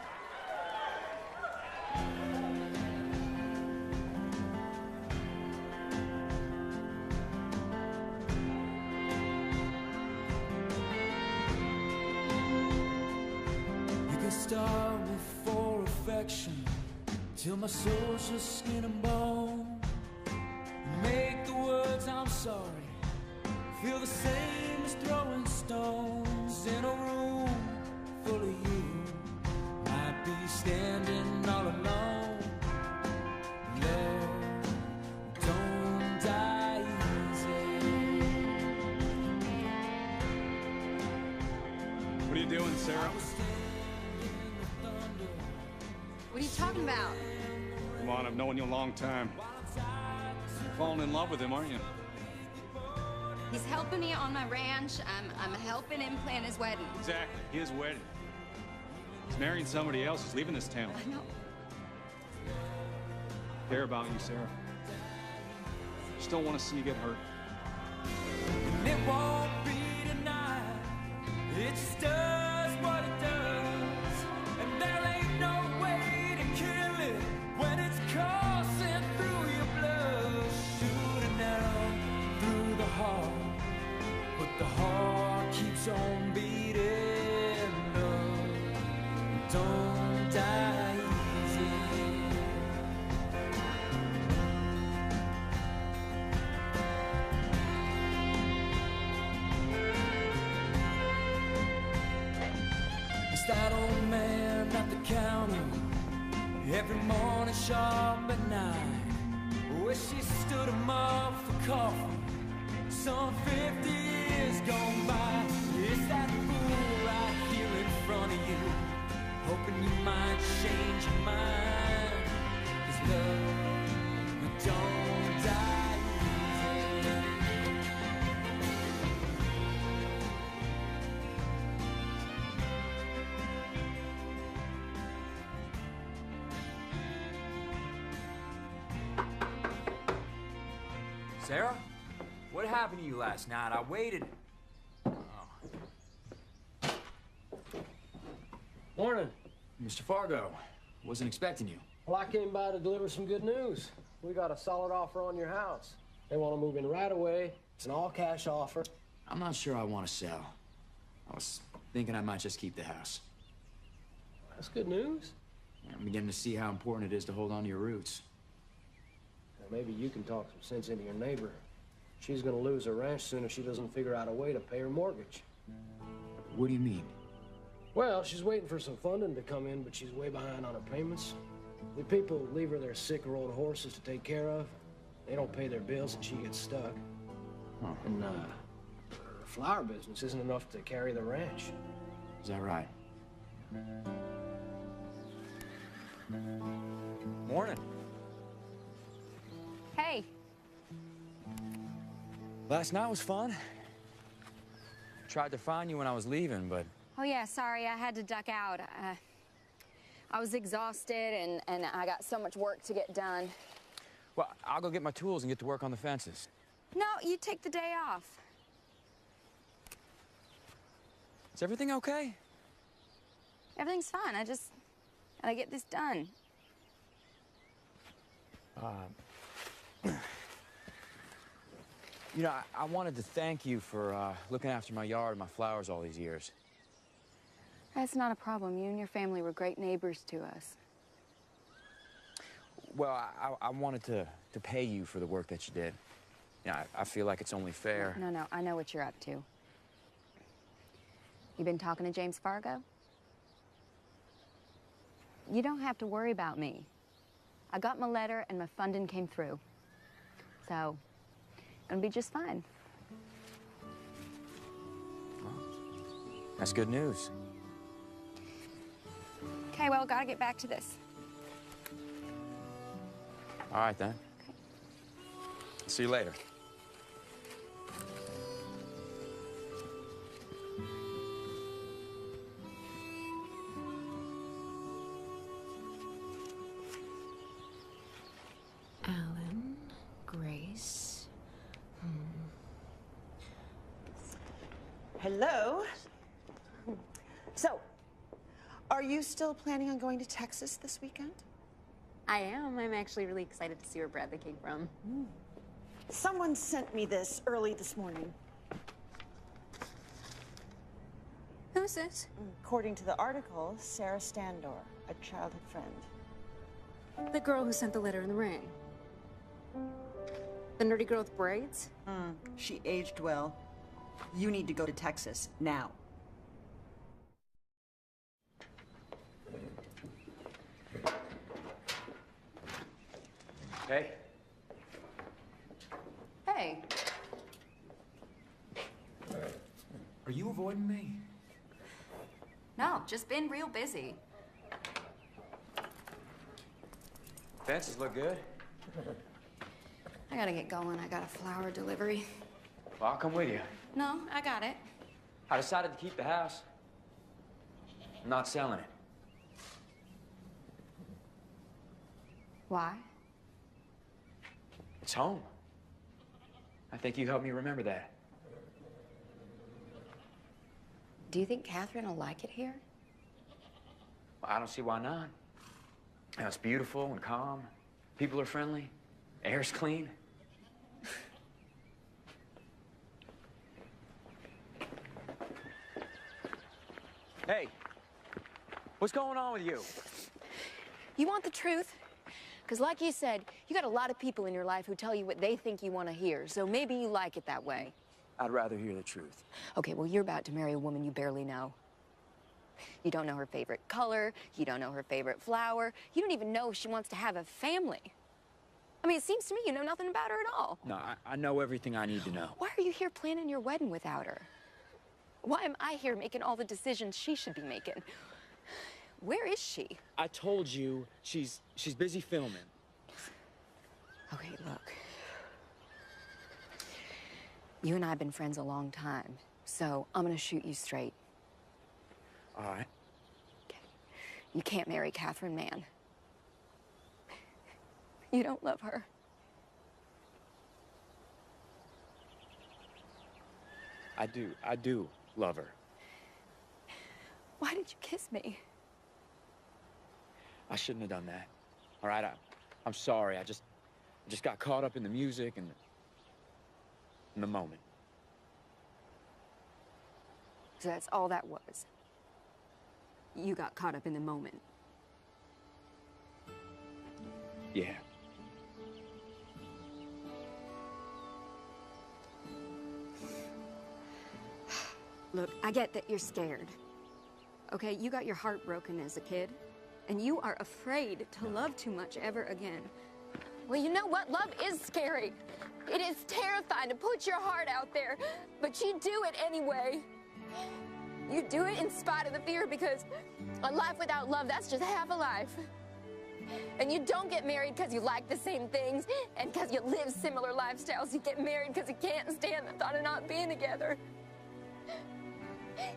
You can starve me for affection till my soul's just skin and bone. Make the words I'm sorry feel the same as throwing stones in a room full of you. Might be standing all alone. Love, don't die easy. What are you doing, Sarah? What are you talking about? Come on, I've known you a long time. You're falling in love with him, aren't you? He's helping me on my ranch. I'm helping him plan his wedding. Exactly, his wedding. He's marrying somebody else. He's leaving this town. I know. I care about you, Sarah. Just don't want to see you get hurt. And it won't be tonight. It just does what it does. And there ain't no way to kill it when it's coursing through your blood. Shooting down through the heart. But the heart keeps on beating. Love, don't die easy. that old man at the counter every morning sharp at 9, where she stood him up for coffee. Some 50 years gone by. It's that fool right here in front of you, hoping you might change your mind. 'Cause love don't die easy. Sarah? What happened to you last night? I waited. Morning. Mr. Fargo, wasn't expecting you. Well, I came by to deliver some good news. We got a solid offer on your house. They want to move in right away. It's an all-cash offer. I'm not sure I want to sell. I was thinking I might just keep the house. That's good news. I'm beginning to see how important it is to hold on to your roots. Well, maybe you can talk some sense into your neighbor. She's gonna lose her ranch soon if she doesn't figure out a way to pay her mortgage. What do you mean? Well, she's waiting for some funding to come in, but she's way behind on her payments. The people leave her their sick or old horses to take care of. They don't pay their bills and she gets stuck. Huh. And her flower business isn't enough to carry the ranch. Is that right? Morning. Hey. Last night was fun. Tried to find you when I was leaving, but... Oh, yeah, sorry, I had to duck out. I was exhausted, and I got so much work to get done. Well, I'll go get my tools and get to work on the fences. No, you take the day off. Is everything okay? Everything's fine. I just gotta get this done. You know, I wanted to thank you for looking after my yard and my flowers all these years. That's not a problem. You and your family were great neighbors to us. Well, I wanted to pay you for the work that you did. You know, I feel like it's only fair. No, I know what you're up to. You been talking to James Fargo? You don't have to worry about me. I got my letter and my funding came through. So, gonna be just fine. That's good news. Okay, well, gotta get back to this. All right, then. See you later. Alan, Grace. Hello. So, are you still planning on going to Texas this weekend? I am. I'm actually really excited to see where Bradley came from. Someone sent me this early this morning. Who's this? According to the article, Sarah Standor, a childhood friend. The girl who sent the letter in the ring. The nerdy girl with braids? She aged well. You need to go to Texas now. Hey. Hey. Are you avoiding me? No, just been real busy. Fences look good. I gotta get going. I got a flower delivery. Well, I'll come with you. No, I got it. I decided to keep the house. I'm not selling it. Why? It's home. I think you helped me remember that. Do you think Catherine will like it here? Well, I don't see why not. You know, it's beautiful and calm. People are friendly. Air's clean. Hey, what's going on with you? You want the truth? Because like you said, you got a lot of people in your life who tell you what they think you want to hear, so maybe you like it that way. I'd rather hear the truth. Okay, well, you're about to marry a woman you barely know. You don't know her favorite color. You don't know her favorite flower. You don't even know if she wants to have a family. I mean, it seems to me you know nothing about her at all. No, I know everything I need to know. Why are you here planning your wedding without her? Why am I here making all the decisions she should be making? Where is she? I told you she's busy filming. Okay, look. You and I have been friends a long time, so I'm gonna shoot you straight. All right. Okay. You can't marry Catherine Mann. You don't love her. I do love her. Why did you kiss me? I shouldn't have done that. All right, I'm sorry. I just got caught up in the music and in the moment. So that's all that was. You got caught up in the moment. Yeah. Look, I get that you're scared. Okay, you got your heart broken as a kid, and you are afraid to love too much ever again. Well, you know what? Love is scary. It is terrifying to put your heart out there, but you do it anyway. You do it in spite of the fear, because a life without love, that's just half a life. And you don't get married because you like the same things and because you live similar lifestyles. You get married because you can't stand the thought of not being together.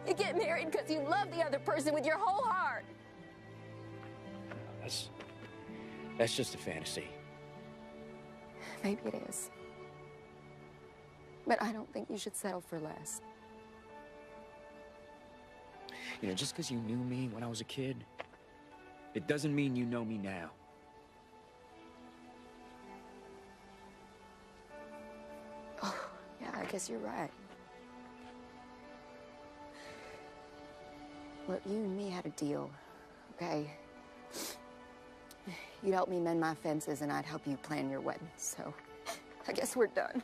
You get married because you love the other person with your whole heart. That's just a fantasy. Maybe it is. But I don't think you should settle for less. You know, just because you knew me when I was a kid, it doesn't mean you know me now. Oh, yeah, I guess you're right. Look, you and me had a deal, okay? You'd help me mend my fences and I'd help you plan your wedding, so I guess we're done.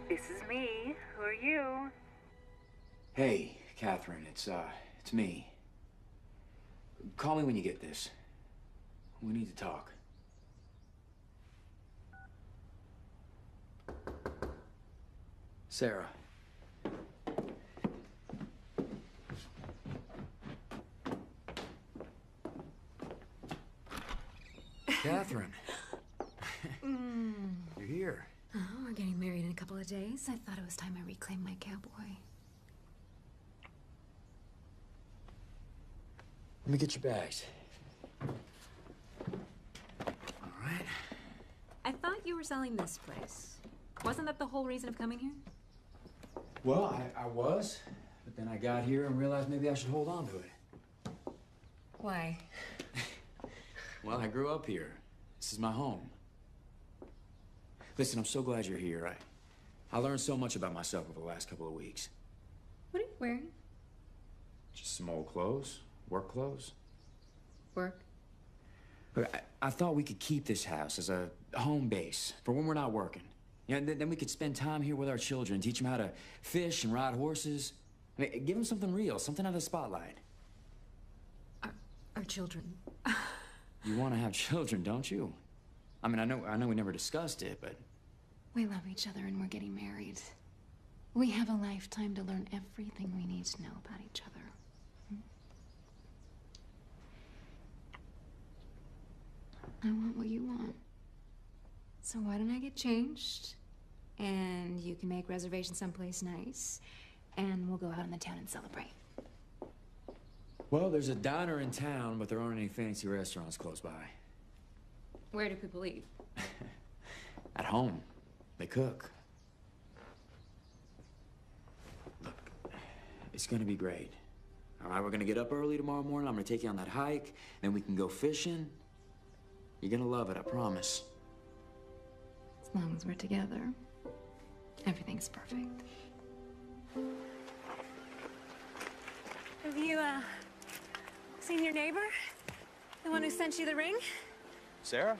This is me. Who are you? Hey, Catherine, it's me. Call me when you get this. We need to talk. Sarah. Catherine. You're here. Oh, we're getting married in a couple of days. I thought it was time I reclaimed my cowboy. Let me get your bags. All right. I thought you were selling this place. Wasn't that the whole reason of coming here? Well, I was, but then I got here and realized maybe I should hold on to it. Why? Well, I grew up here. This is my home. Listen, I'm so glad you're here. I learned so much about myself over the last couple of weeks. What are you wearing? Just some old clothes, work clothes. Work? Look, I thought we could keep this house as a home base for when we're not working. You know, then we could spend time here with our children, teach them how to fish and ride horses. I mean, give them something real, something out of the spotlight. Our children. You want to have children, don't you? I mean, I know we never discussed it, but... We love each other and we're getting married. We have a lifetime to learn everything we need to know about each other. I want what you want. So why don't I get changed? And you can make reservations someplace nice. and we'll go out in the town and celebrate. Well, there's a diner in town, but there aren't any fancy restaurants close by. Where do people eat? At home. They cook. Look, it's gonna be great. All right, we're gonna get up early tomorrow morning. I'm gonna take you on that hike. Then we can go fishing. You're gonna love it, I promise. As long as we're together, everything's perfect. Have you, seen your neighbor? The one who sent you the ring? Sarah?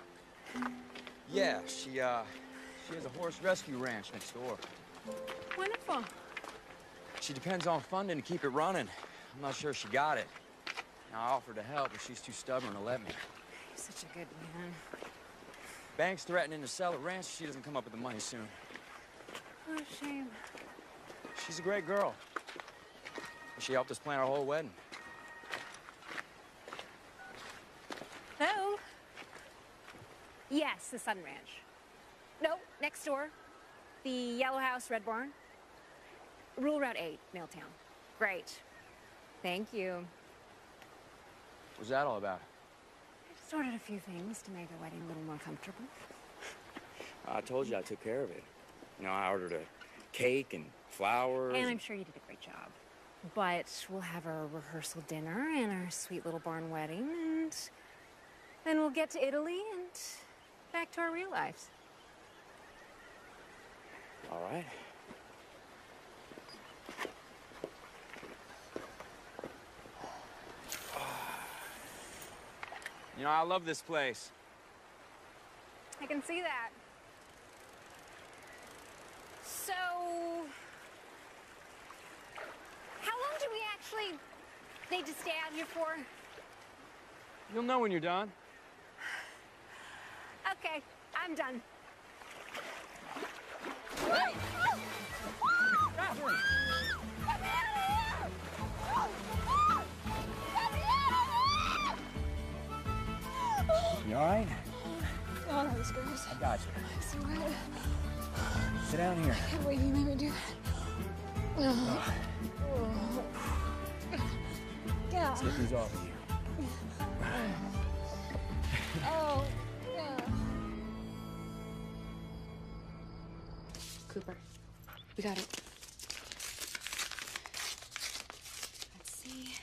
Yeah, she has a horse rescue ranch next door. Wonderful. She depends on funding to keep it running. I'm not sure she got it. Now, I offered to help, but she's too stubborn to let me. You're such a good man. Bank's threatening to sell the ranch if she doesn't come up with the money soon. What a shame. She's a great girl. She helped us plan our whole wedding. Hello? Yes, the Sun Ranch. No, next door. The Yellow House, Red Barn. Rule Route 8, Milltown. Great. Thank you. What's that all about? I just ordered a few things to make our wedding a little more comfortable. I told you I took care of it. You know, I ordered a cake and flowers. And I'm sure you did a great job. But we'll have our rehearsal dinner and our sweet little barn wedding, and then we'll get to Italy and back to our real lives. All right. You know, I love this place. I can see that. So, how long do we actually need to stay out here for? You'll know when you're done. Okay, I'm done. Hey! Catherine! You all right? Oh, no, this goes. I got you. It's all right. Sit down here. I can't believe you made me do that. Yeah. Let's get these off of you. Oh, yeah. Cooper, we got it. Let's see.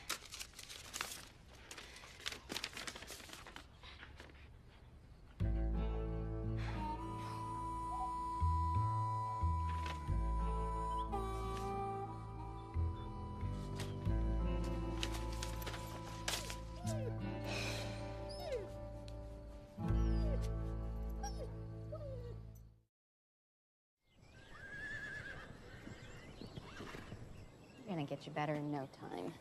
Gonna get you better in no time.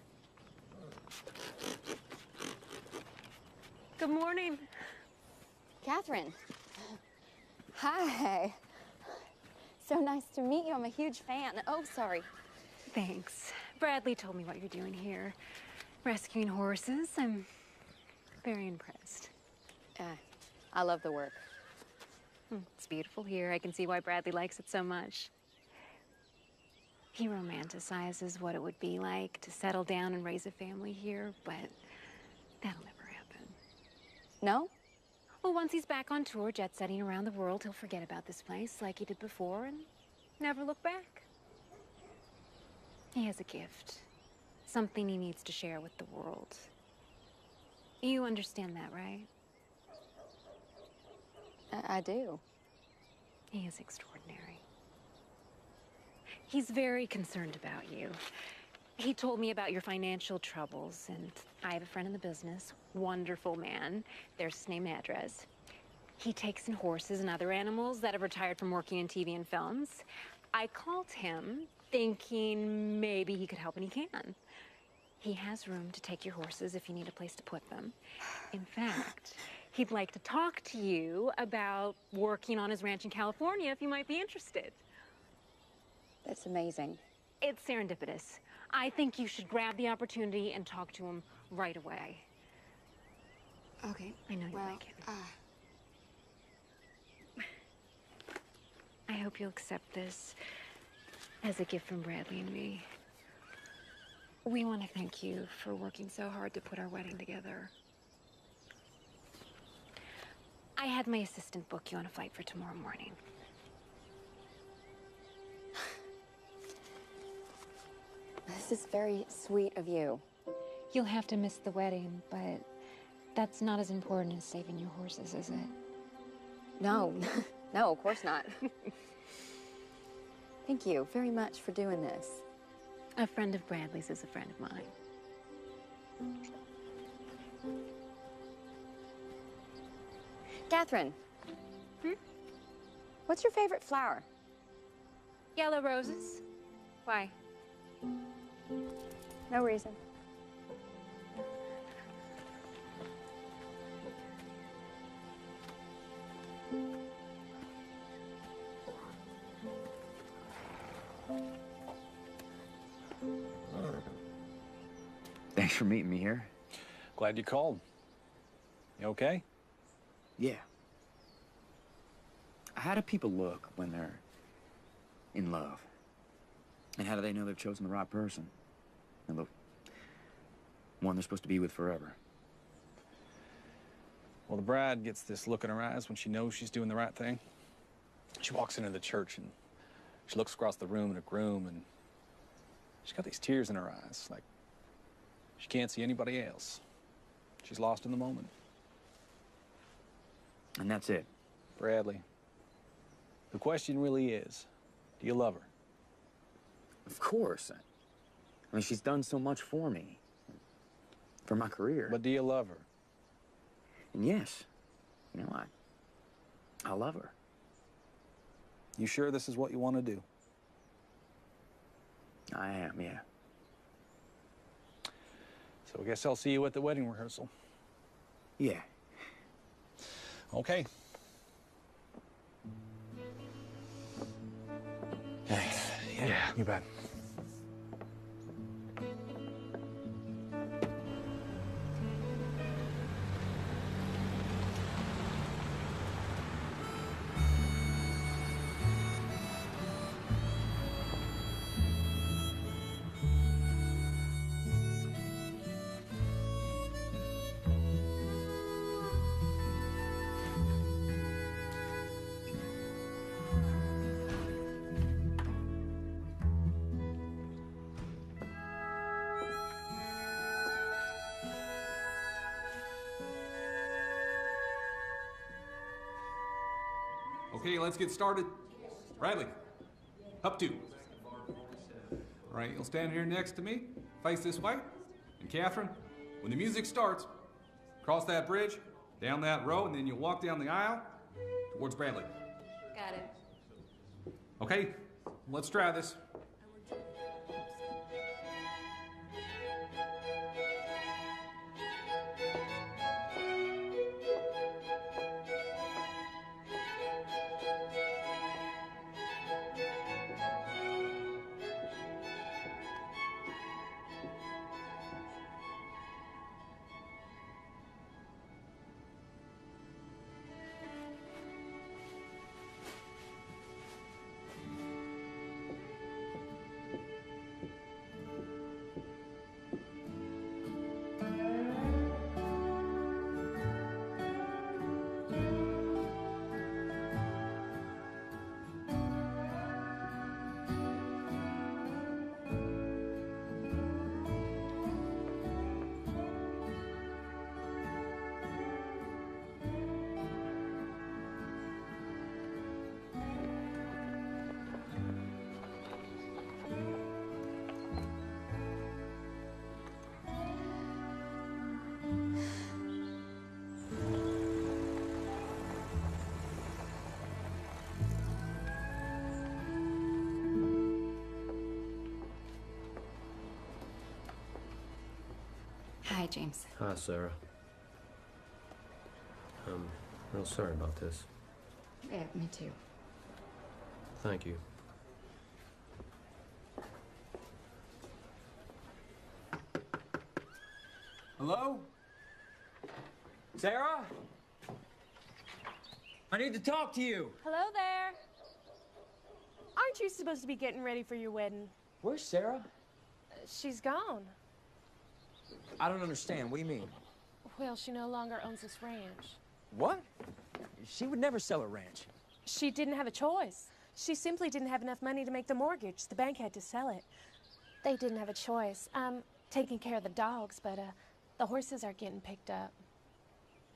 Good morning. Catherine. Hi. So nice to meet you. I'm a huge fan. Oh, sorry. Thanks. Bradley told me what you're doing here. Rescuing horses. I'm very impressed. I love the work. It's beautiful here. I can see why Bradley likes it so much. He romanticizes what it would be like to settle down and raise a family here, but that'll never happen. No? Well, once he's back on tour, jet-setting around the world, he'll forget about this place like he did before and never look back. He has a gift. Something he needs to share with the world. You understand that, right? I do. He is extraordinary. He's very concerned about you. He told me about your financial troubles, and I have a friend in the business, wonderful man. There's his name and address. He takes in horses and other animals that have retired from working in TV and films. I called him thinking maybe he could help, and he can. He has room to take your horses if you need a place to put them. In fact, he'd like to talk to you about working on his ranch in California if you might be interested. That's amazing. It's serendipitous. I think you should grab the opportunity and talk to him right away. Okay. I know you like it. I hope you'll accept this as a gift from Bradley and me. We want to thank you for working so hard to put our wedding together. I had my assistant book you on a flight for tomorrow morning. This is very sweet of you. You'll have to miss the wedding, but that's not as important as saving your horses, is it? No, no, of course not. Thank you very much for doing this. A friend of Bradley's is a friend of mine. Catherine. What's your favorite flower? Yellow roses. Why? No reason. Thanks for meeting me here. Glad you called. You okay? Yeah. How do people look when they're in love? And how do they know they've chosen the right person? And the one they're supposed to be with forever? Well, the bride gets this look in her eyes when she knows she's doing the right thing. She walks into the church and she looks across the room at a groom and she's got these tears in her eyes, like she can't see anybody else. She's lost in the moment. And that's it. Bradley, the question really is, do you love her? Of course. I mean, she's done so much for me. For my career. But do you love her? And yes, you know, I love her. You sure this is what you want to do? I am, yeah. So I guess I'll see you at the wedding rehearsal. Yeah. Okay. Thanks. Yeah, you bet. Okay, let's get started. Bradley, up two. All right, you'll stand here next to me, face this way. And Catherine, when the music starts, cross that bridge, down that row, and then you'll walk down the aisle towards Bradley. Got it. Okay, let's try this. Hi, James. Hi, Sarah. I'm real sorry about this. Yeah, me too. Thank you. Hello? Sarah? I need to talk to you. Hello there. Aren't you supposed to be getting ready for your wedding? Where's Sarah? She's gone. I don't understand. What do you mean? Well, she no longer owns this ranch. What? She would never sell a ranch. She didn't have a choice. She simply didn't have enough money to make the mortgage. The bank had to sell it. They didn't have a choice. I'm taking care of the dogs, but the horses are getting picked up.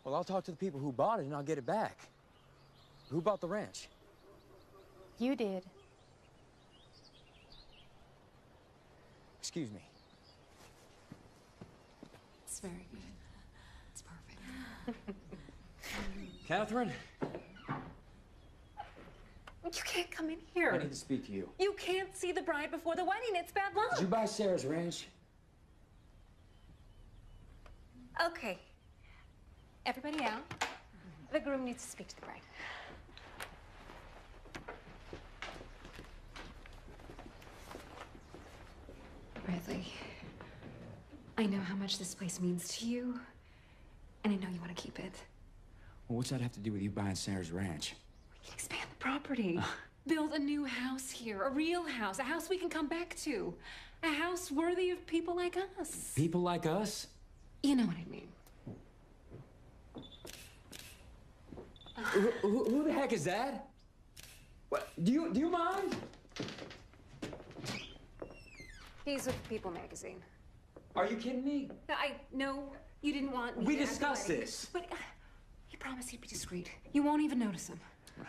Well, I'll talk to the people who bought it and I'll get it back. Who bought the ranch? You did. Excuse me. It's very good. It's perfect. Catherine? You can't come in here. I need to speak to you. You can't see the bride before the wedding. It's bad luck. Did you buy Sarah's ranch? Okay. Everybody out. The groom needs to speak to the bride. Bradley, I know how much this place means to you, and I know you want to keep it. Well, what's that have to do with you buying Sarah's ranch? We can expand the property. Build a new house here, a real house, a house we can come back to. A house worthy of people like us. People like us? You know what I mean. Who the heck is that? What? Do you mind? He's with People magazine. Are you kidding me? I know you didn't want me We to discussed have the wedding, this. But he promised he'd be discreet. You won't even notice him. Right.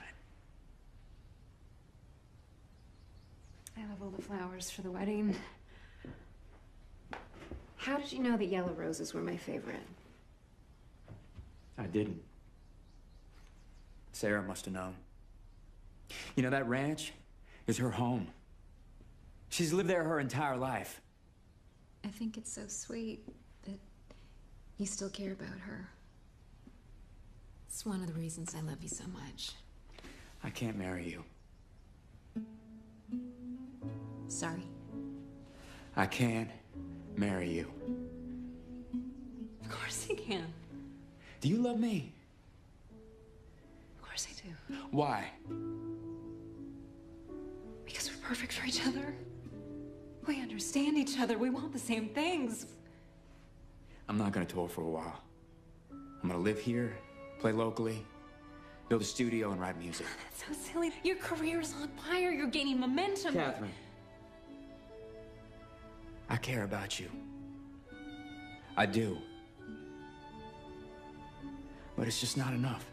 I love all the flowers for the wedding. How did you know that yellow roses were my favorite? I didn't. Sarah must have known. You know, that ranch is her home. She's lived there her entire life. I think it's so sweet that you still care about her. It's one of the reasons I love you so much. I can't marry you. Sorry. I can't marry you. Of course I can. Do you love me? Of course I do. Why? Because we're perfect for each other. We understand each other. We want the same things. I'm not gonna tour for a while. I'm gonna live here, play locally, build a studio, and write music. That's so silly. Your career's on fire. You're gaining momentum. Catherine. I care about you. I do. But it's just not enough.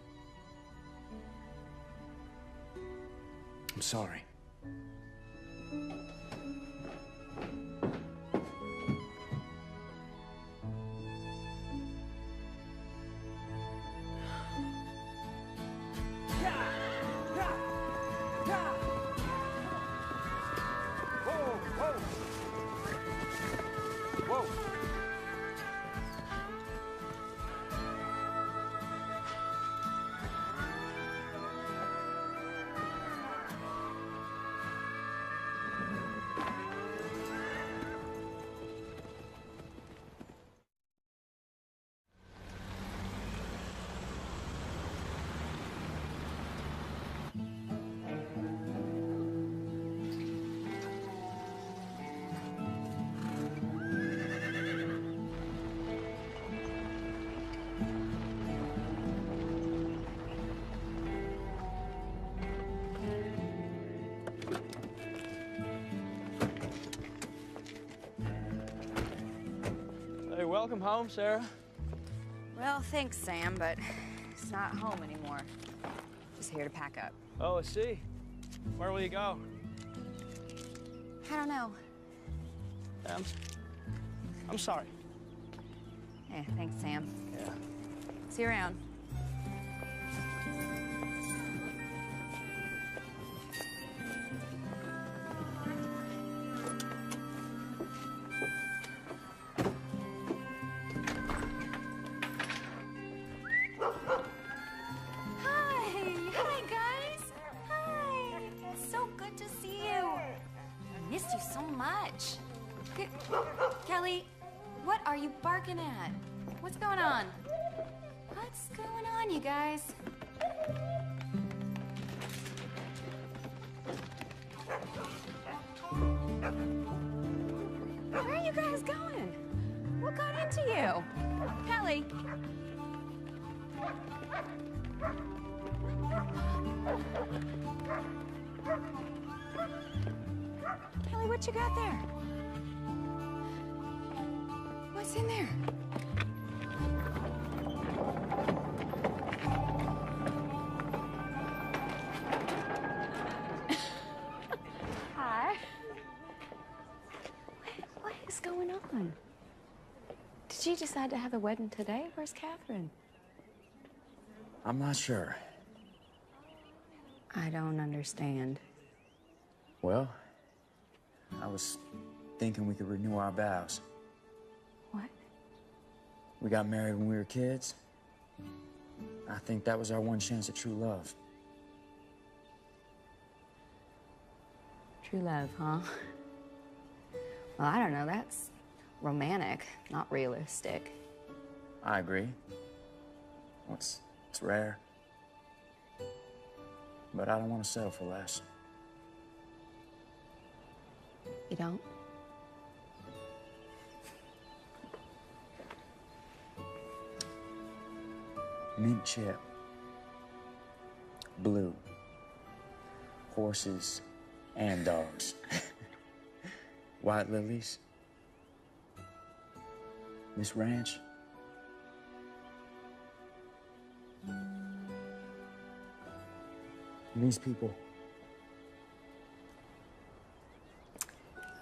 I'm sorry. Hey, welcome home, Sarah. Well, thanks, Sam, but it's not home anymore. Just here to pack up. Oh, I see. Where will you go? I don't know. I'm sorry. Yeah, thanks, Sam. Yeah. See you around. Hi, guys. Hi. It's so good to see you. I missed you so much. Kelly, what are you barking at? What's going on? What's going on, you guys? Where are you guys going? What got into you? Kelly. Kelly, what you got there? What's in there? Hi. What is going on? Did you decide to have the wedding today? Where's Catherine? I'm not sure. I don't understand. Well, I was thinking we could renew our vows. What? We got married when we were kids. I think that was our one chance at true love. True love, huh? Well, I don't know. That's romantic, not realistic. I agree. Well, it's rare. But I don't want to settle for less. You don't? Mint chip. Blue. Horses and dogs. White lilies. This ranch. And these people.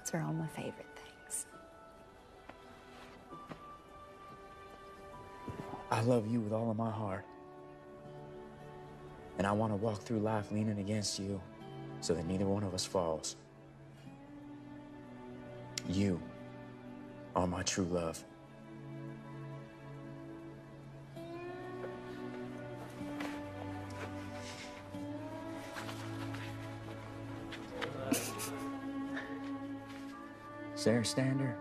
Those are all my favorite things. I love you with all of my heart. And I want to walk through life leaning against you so that neither one of us falls. You are my true love. Sarah Stander.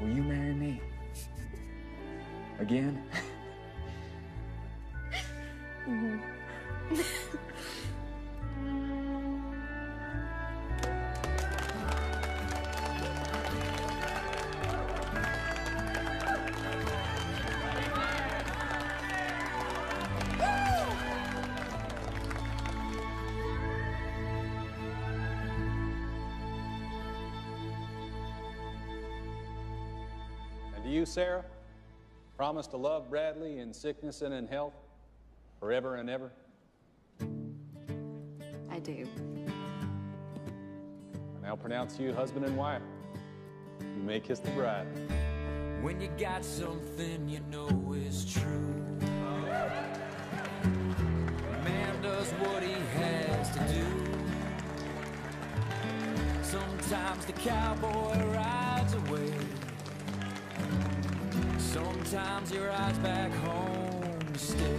Will you marry me? Again? Mm-hmm. And do you, Sarah, promise to love Bradley in sickness and in health, forever and ever? I do. I now pronounce you husband and wife. You may kiss the bride. When you got something you know is true, man does what he has to do. Sometimes the cowboy rides away. Sometimes he rides back home to stay.